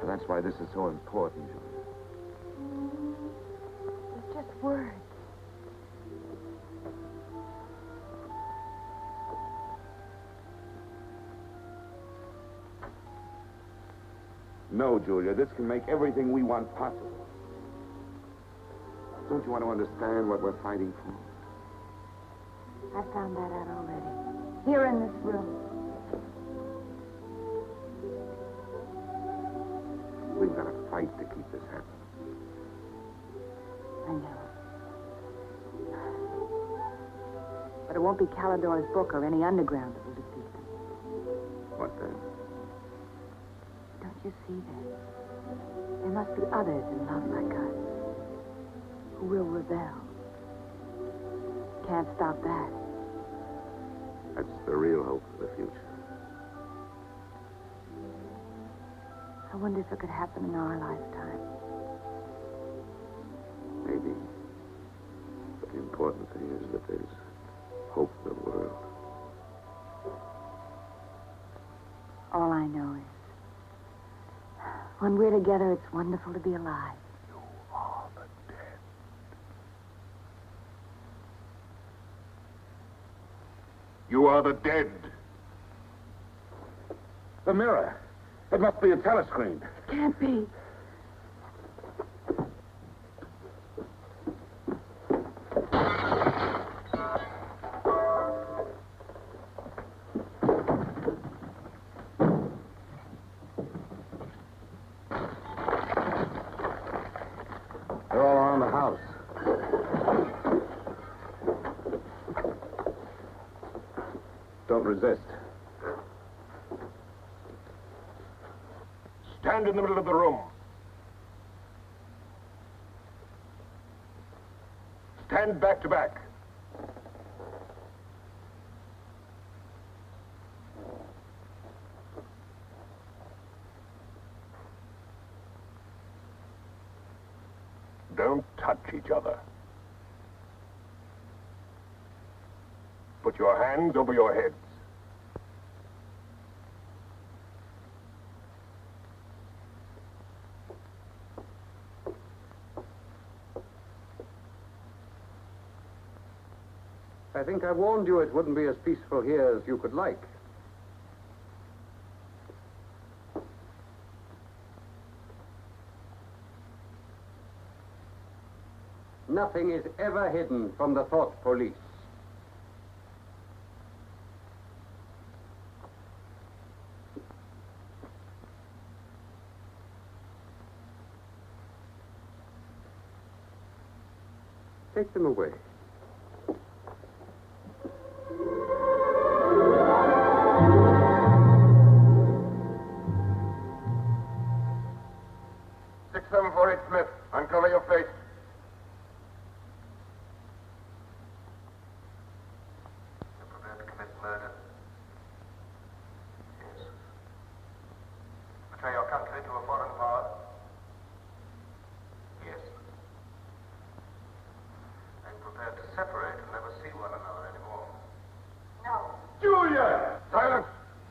So that's why this is so important, Julia. It's just words. No, Julia, this can make everything we want possible. Don't you want to understand what we're fighting for? I found that out already. Here in this room. We've got to fight to keep this happening. I know. But it won't be Calidore's book or any underground that will defeat them. What then? Don't you see that? There must be others in love like us who will rebel. Can't stop that. That's the real hope for the future. I wonder if it could happen in our lifetime. Maybe. But the important thing is that there's hope in the world. All I know is, when we're together, it's wonderful to be alive. You are the dead. You are the dead. The mirror. It must be a telescreen. Can't be. around the house. Don't resist. Stand in the middle of the room. Stand back to back. Don't touch each other. Put your hands over your heads. I think I warned you it wouldn't be as peaceful here as you could like. Nothing is ever hidden from the thought police. Take them away. Smith, uncover your face. You're prepared to commit murder? Yes. Betray your country to a foreign power? Yes. Are you prepared to separate and never see one another anymore? No. Julia! Silence!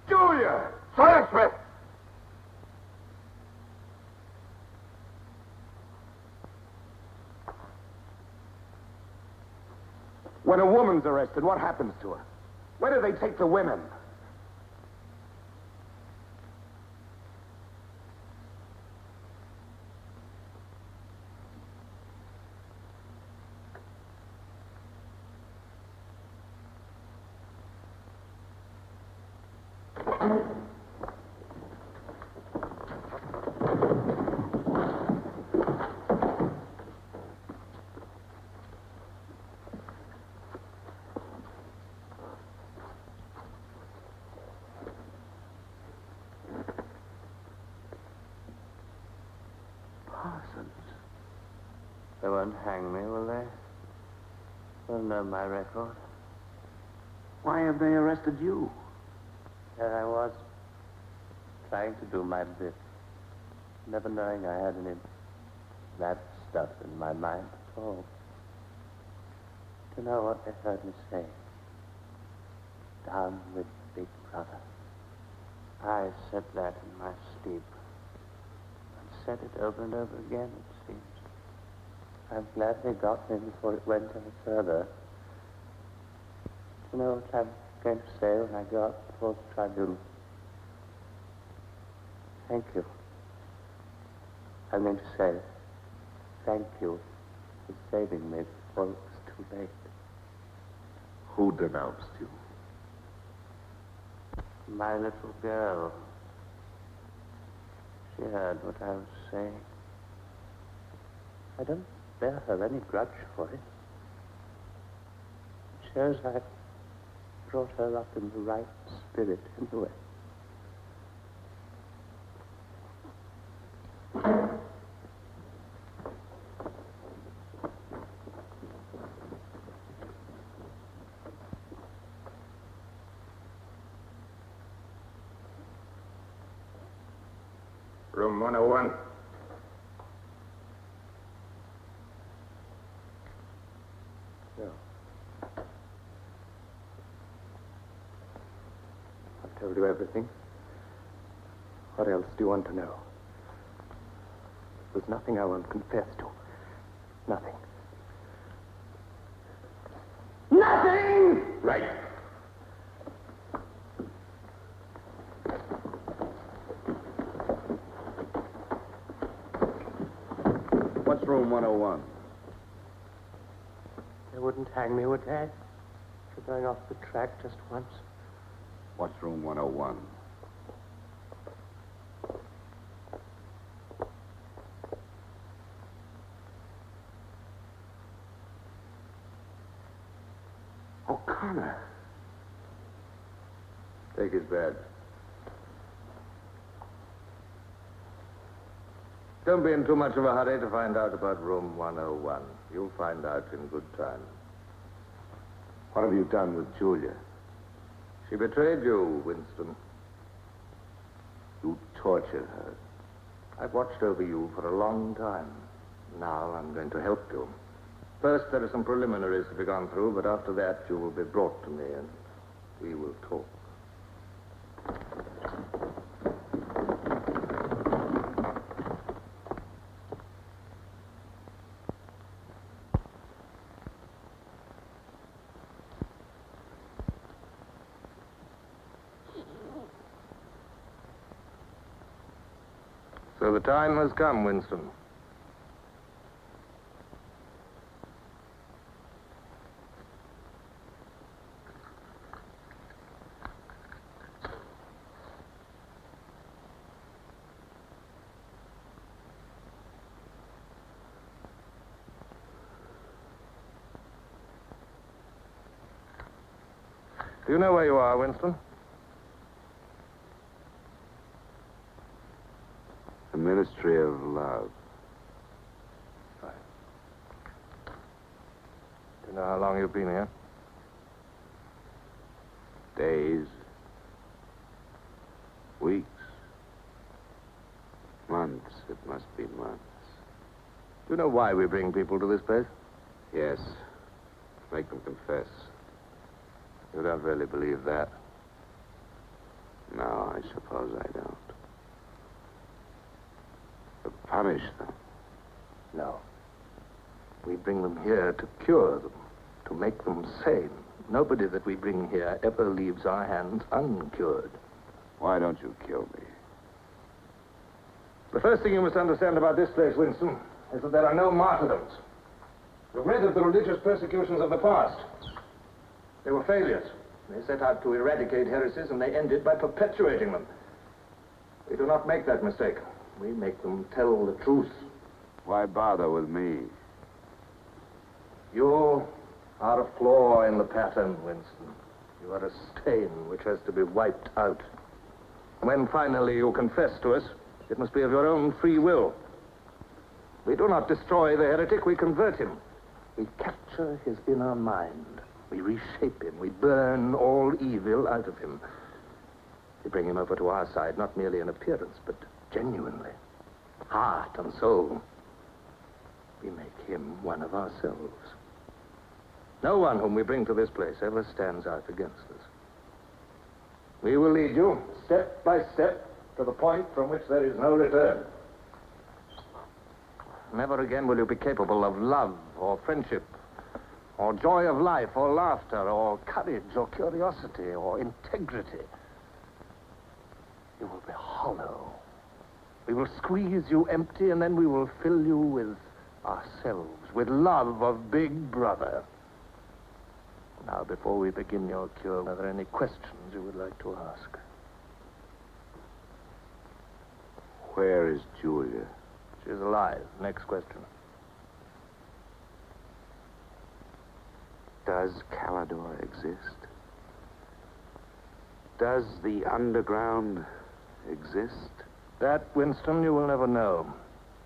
Julia! Silence, Smith! When a woman's arrested, what happens to her? Where do they take the women? They won't hang me, will they? They'll know my record. Why have they arrested you? There I was, trying to do my bit, never knowing I had any bad stuff in my mind at all. Do you know what they heard me say? Down with Big Brother. I said that in my sleep. And said it over and over again, it seems. I'm glad they got me before it went any further. Do you know what I'm going to say when I go up before the tribunal? Thank you. I'm going to say thank you for saving me before it was too late. Who denounced you? My little girl. She heard what I was saying. I don't bear her any grudge for it. It shows I brought her up in the right spirit anyway. Room 101. No. I've told you everything. What else do you want to know? There's nothing I won't confess to. Nothing. Nothing! Right. What's room 101? They wouldn't hang me, would they? For going off the track just once. What's room 101? Connor. Take his badge. Don't be in too much of a hurry to find out about room 101. You'll find out in good time. What have you done with Julia? She betrayed you, Winston. You tortured her. I've watched over you for a long time. Now I'm going to help you. First, there are some preliminaries to be gone through, but after that, you will be brought to me and we will talk. So the time has come, Winston. Do you know where you are, Winston? The Ministry of Love. Right. Do you know how long you've been here? Days. Weeks. Months. It must be months. Do you know why we bring people to this place? Yes. Make them confess. You don't really believe that? No, I suppose I don't. To punish them. No. We bring them here to cure them, to make them sane. Nobody that we bring here ever leaves our hands uncured. Why don't you kill me? The first thing you must understand about this place, Winston, is that there are no martyrdoms. You've read of the religious persecutions of the past. They were failures. They set out to eradicate heresies, and they ended by perpetuating them. We do not make that mistake. We make them tell the truth. Why bother with me? You are a flaw in the pattern, Winston. You are a stain which has to be wiped out. When finally you confess to us, it must be of your own free will. We do not destroy the heretic, we convert him. We capture his inner mind. We reshape him. We burn all evil out of him. We bring him over to our side, not merely in appearance, but genuinely. Heart and soul. We make him one of ourselves. No one whom we bring to this place ever stands out against us. We will lead you, step by step, to the point from which there is no return. Never again will you be capable of love or friendship, or joy of life, or laughter, or courage, or curiosity, or integrity. You will be hollow. We will squeeze you empty, and then we will fill you with ourselves, with love of Big Brother. Now, before we begin your cure, are there any questions you would like to ask? Where is Julia? She's alive. Next question. Does Calidor exist? Does the underground exist? That, Winston, you will never know.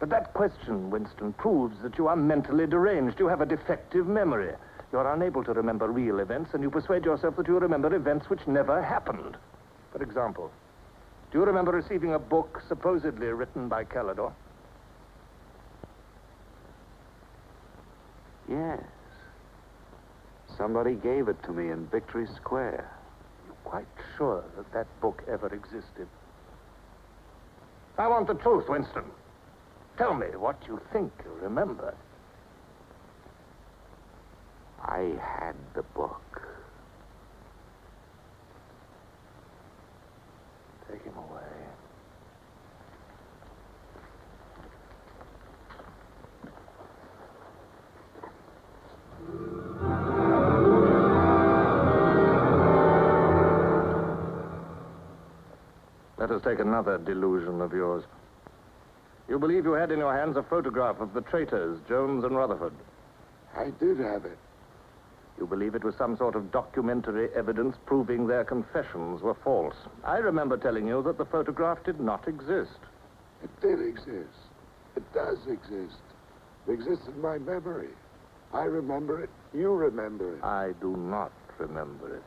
But that question, Winston, proves that you are mentally deranged. You have a defective memory. You are unable to remember real events, and you persuade yourself that you remember events which never happened. For example, do you remember receiving a book supposedly written by Calidor? Yes. Somebody gave it to me in Victory Square. You're quite sure that that book ever existed? I want the truth, Winston. Tell me what you think you remember. I had the book. Take him away. Let us take another delusion of yours. You believe you had in your hands a photograph of the traitors, Jones and Rutherford. I did have it. You believe it was some sort of documentary evidence proving their confessions were false. I remember telling you that the photograph did not exist. It did exist. It does exist. It exists in my memory. I remember it. You remember it. I do not remember it.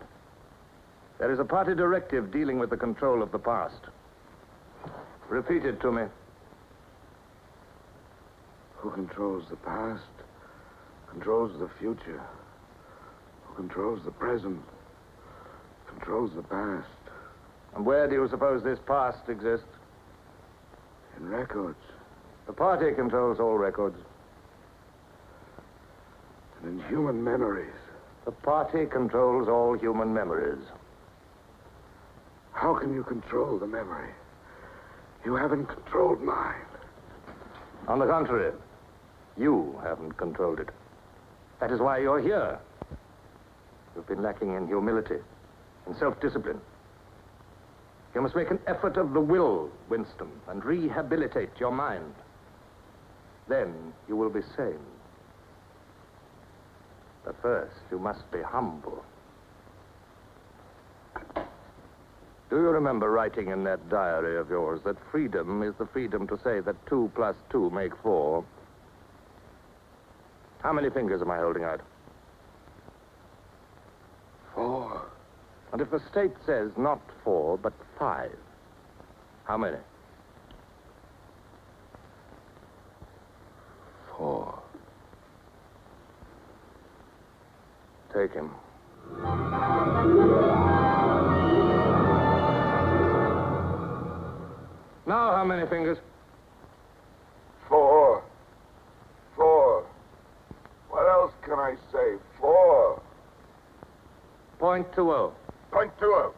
There is a party directive dealing with the control of the past. Repeat it to me. Who controls the past controls the future. Who controls the present controls the past. And where do you suppose this past exists? In records. The party controls all records. And in human memories. The party controls all human memories. How can you control the memory? You haven't controlled mine. On the contrary, you haven't controlled it. That is why you're here. You've been lacking in humility, in self-discipline. You must make an effort of the will, Winston, and rehabilitate your mind. Then you will be sane. But first, you must be humble. Do you remember writing in that diary of yours that freedom is the freedom to say that 2 plus 2 make 4? How many fingers am I holding out? 4. And if the state says not 4, but 5, how many? 4. Take him. Now, how many fingers? 4. 4. What else can I say? 4. .20. .20.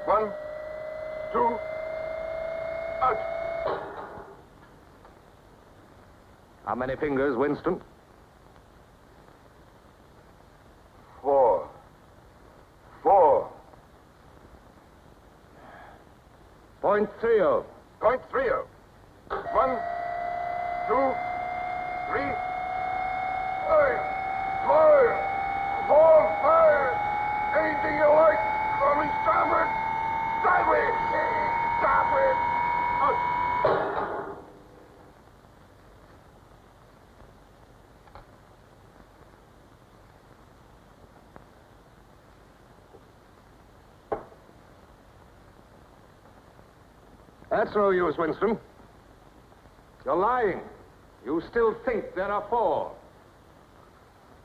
1, 2, out. How many fingers, Winston? 4. 4. .30. .30. 1, 2, 3. Fire! Fire! 4, fire! Anything you like! Call me starboard! Sideways! Starboard! Out! That's no use, Winston. You're lying. You still think there are 4.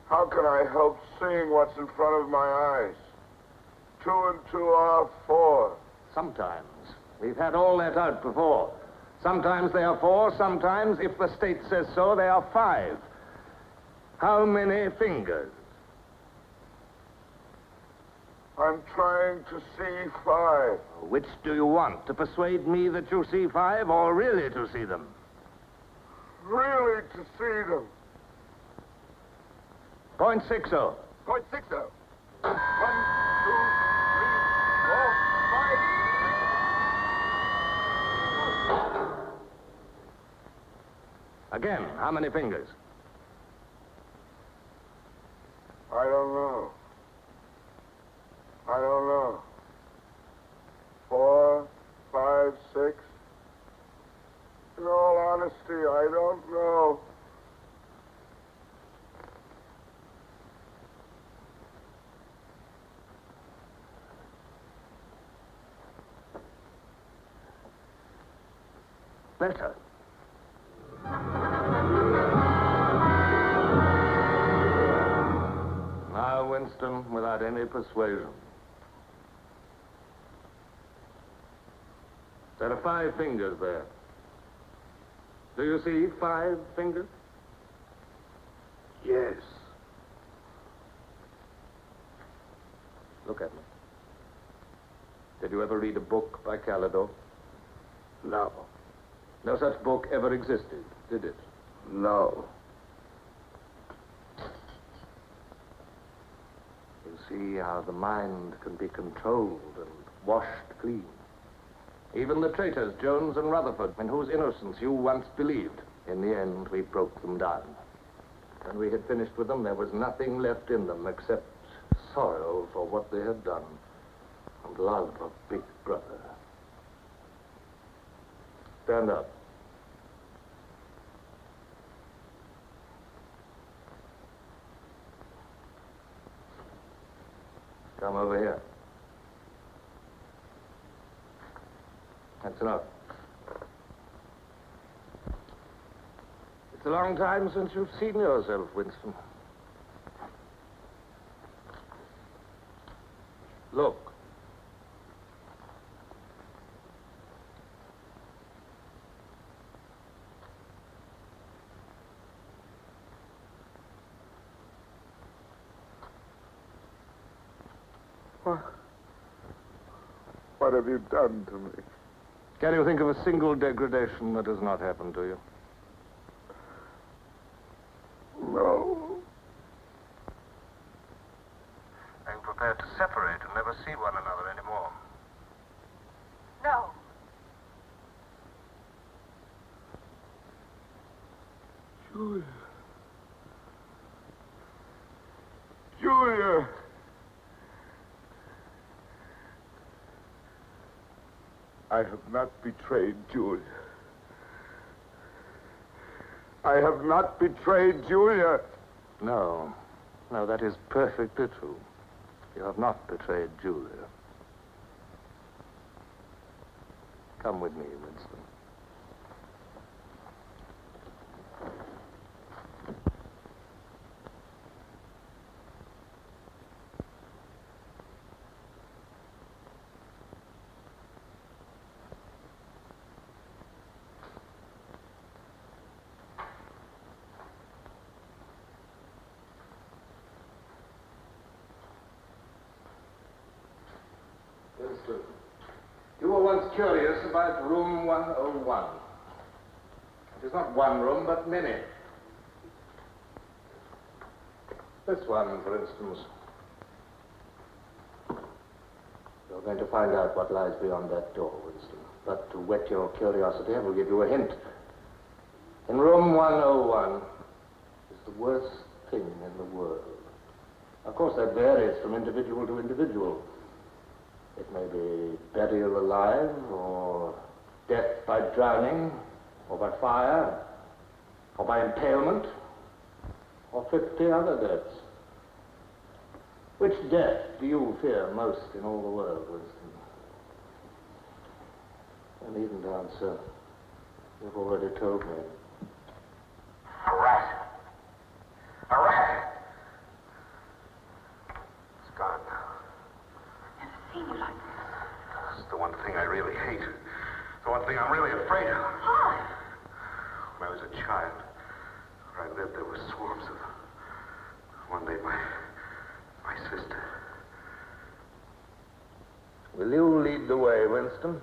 How can I help seeing what's in front of my eyes? 2 and 2 are 4. Sometimes. We've had all that out before. Sometimes they are 4, sometimes, if the state says so, they are 5. How many fingers? I'm trying to see 5. Which do you want? To persuade me that you see 5 or really to see them? Really to see them. .60. .60. 1, 2, 3, 4, 5. Again, how many fingers? I don't know. I don't know. 4, 5, 6. In all honesty, I don't know. Better. Now, Winston, without any persuasion. There are 5 fingers there. Do you see 5 fingers? Yes. Look at me. Did you ever read a book by Calidore? No. No such book ever existed, did it? No. You see how the mind can be controlled and washed clean. Even the traitors, Jones and Rutherford, in whose innocence you once believed, in the end, we broke them down. When we had finished with them, there was nothing left in them except sorrow for what they had done and love of Big Brother. Stand up. Come over here. That's enough. It's a long time since you've seen yourself, Winston. Look. What have you done to me? Can you think of a single degradation that has not happened to you? No. Are you prepared to separate and never see one another anymore? No. Julia. Julia. I have not betrayed Julia. I have not betrayed Julia. No. No, that is perfectly true. You have not betrayed Julia. Come with me, Winston. Winston, you were once curious about room 101. It is not one room, but many. This one, for instance. You're going to find out what lies beyond that door, Winston. But to whet your curiosity, I will give you a hint. In room 101 is the worst thing in the world. Of course, that varies from individual to individual. It may be burial alive, or death by drowning, or by fire, or by impalement, or 50 other deaths. Which death do you fear most in all the world, Winston? You needn't answer. You've already told me. A rat. A rat. It's gone now. Seen you like this. It's the one thing I really hate. The one thing I'm really afraid of. Why? When I was a child, where I lived, there were swarms of them. One day, my sister. Will you lead the way, Winston?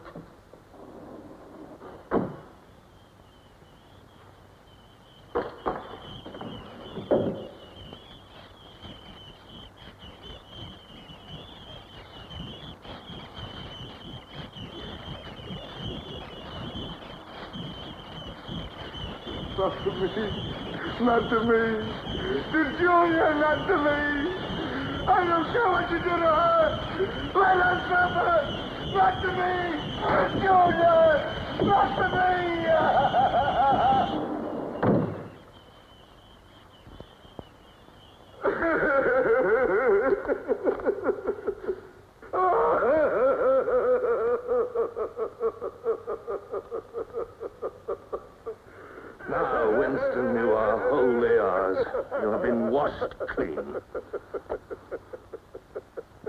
Not to me. Not to me. To Julia, not to me. I don't care what you do to her. Let her suffer. Not to me. To Julia. Not to me. Now, Winston, you are wholly ours. You have been washed clean.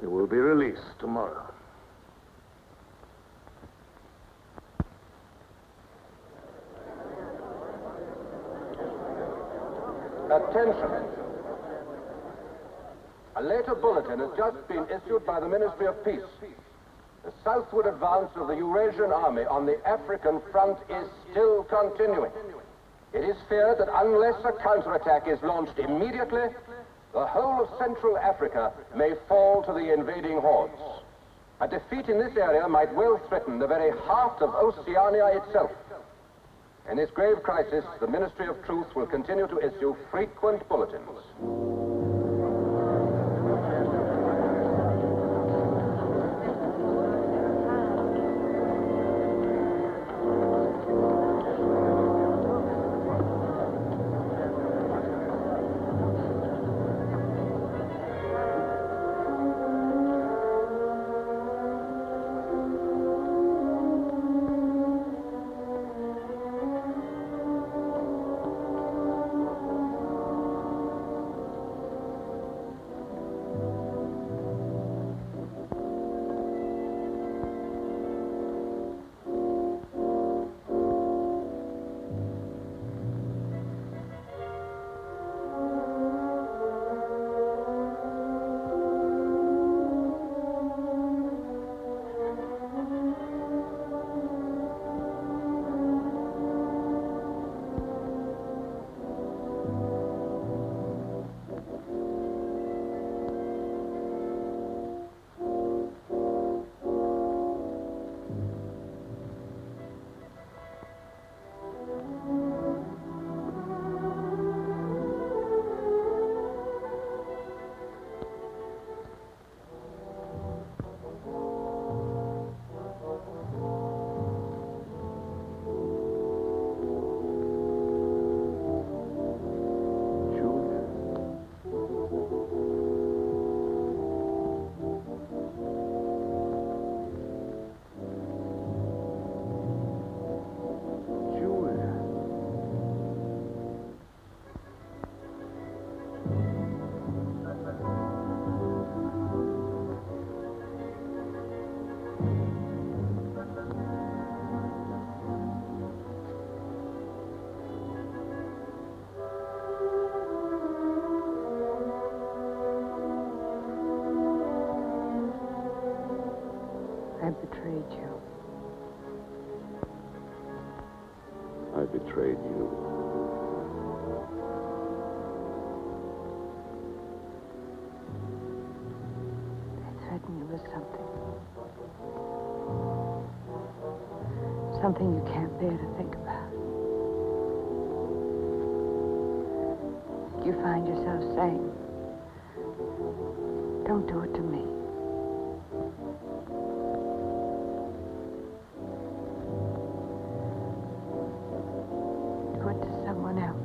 You will be released tomorrow. Attention. A later bulletin has just been issued by the Ministry of Peace. The southward advance of the Eurasian army on the African front is still continuing. It is feared that unless a counterattack is launched immediately, the whole of Central Africa may fall to the invading hordes. A defeat in this area might well threaten the very heart of Oceania itself. In this grave crisis, the Ministry of Truth will continue to issue frequent bulletins. I betrayed you. I betrayed you. They threatened you with something. Something you can't bear to think about. You find yourself saying, don't do it to me. Do it to someone else.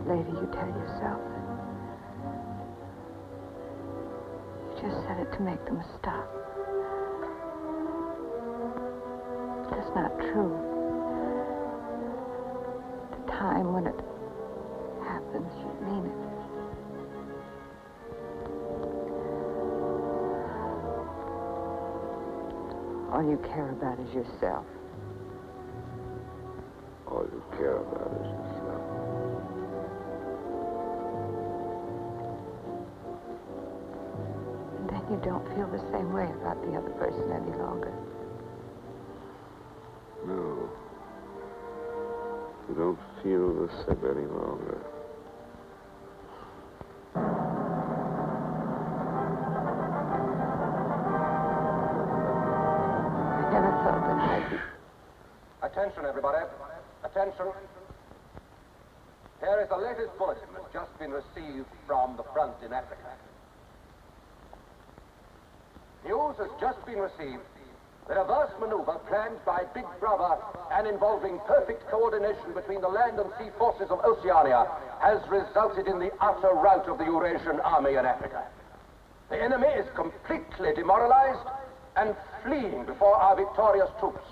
Later, you tell yourself that you just said it to make them stop. But that's not true. The time when it happens, you mean it. All you care about is yourself. All you care about is yourself. And then you don't feel the same way about the other person any longer. No. You don't feel the same any longer. I never thought that I'd be... Attention, everybody. Attention. Here is the latest bulletin that's just been received from the front in Africa. News has just been received that a vast maneuver planned by Big Brother and involving perfect coordination between the land and sea forces of Oceania has resulted in the utter rout of the Eurasian army in Africa. The enemy is completely demoralized and fleeing before our victorious troops.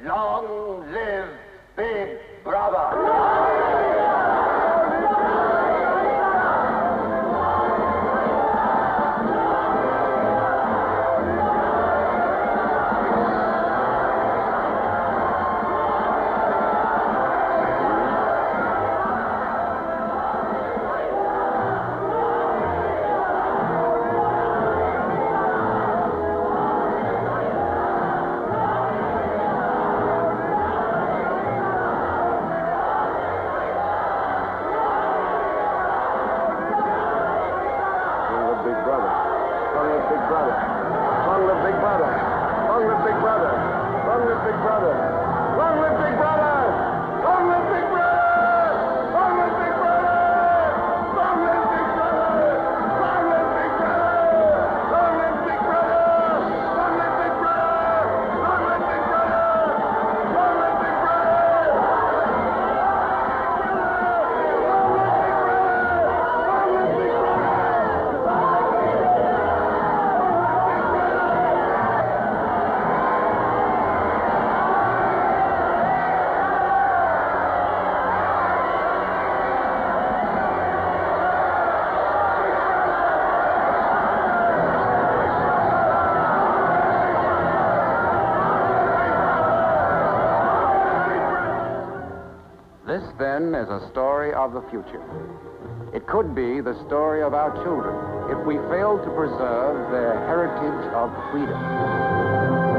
Long live Big Brother! then as a story of the future. It could be the story of our children if we fail to preserve their heritage of freedom.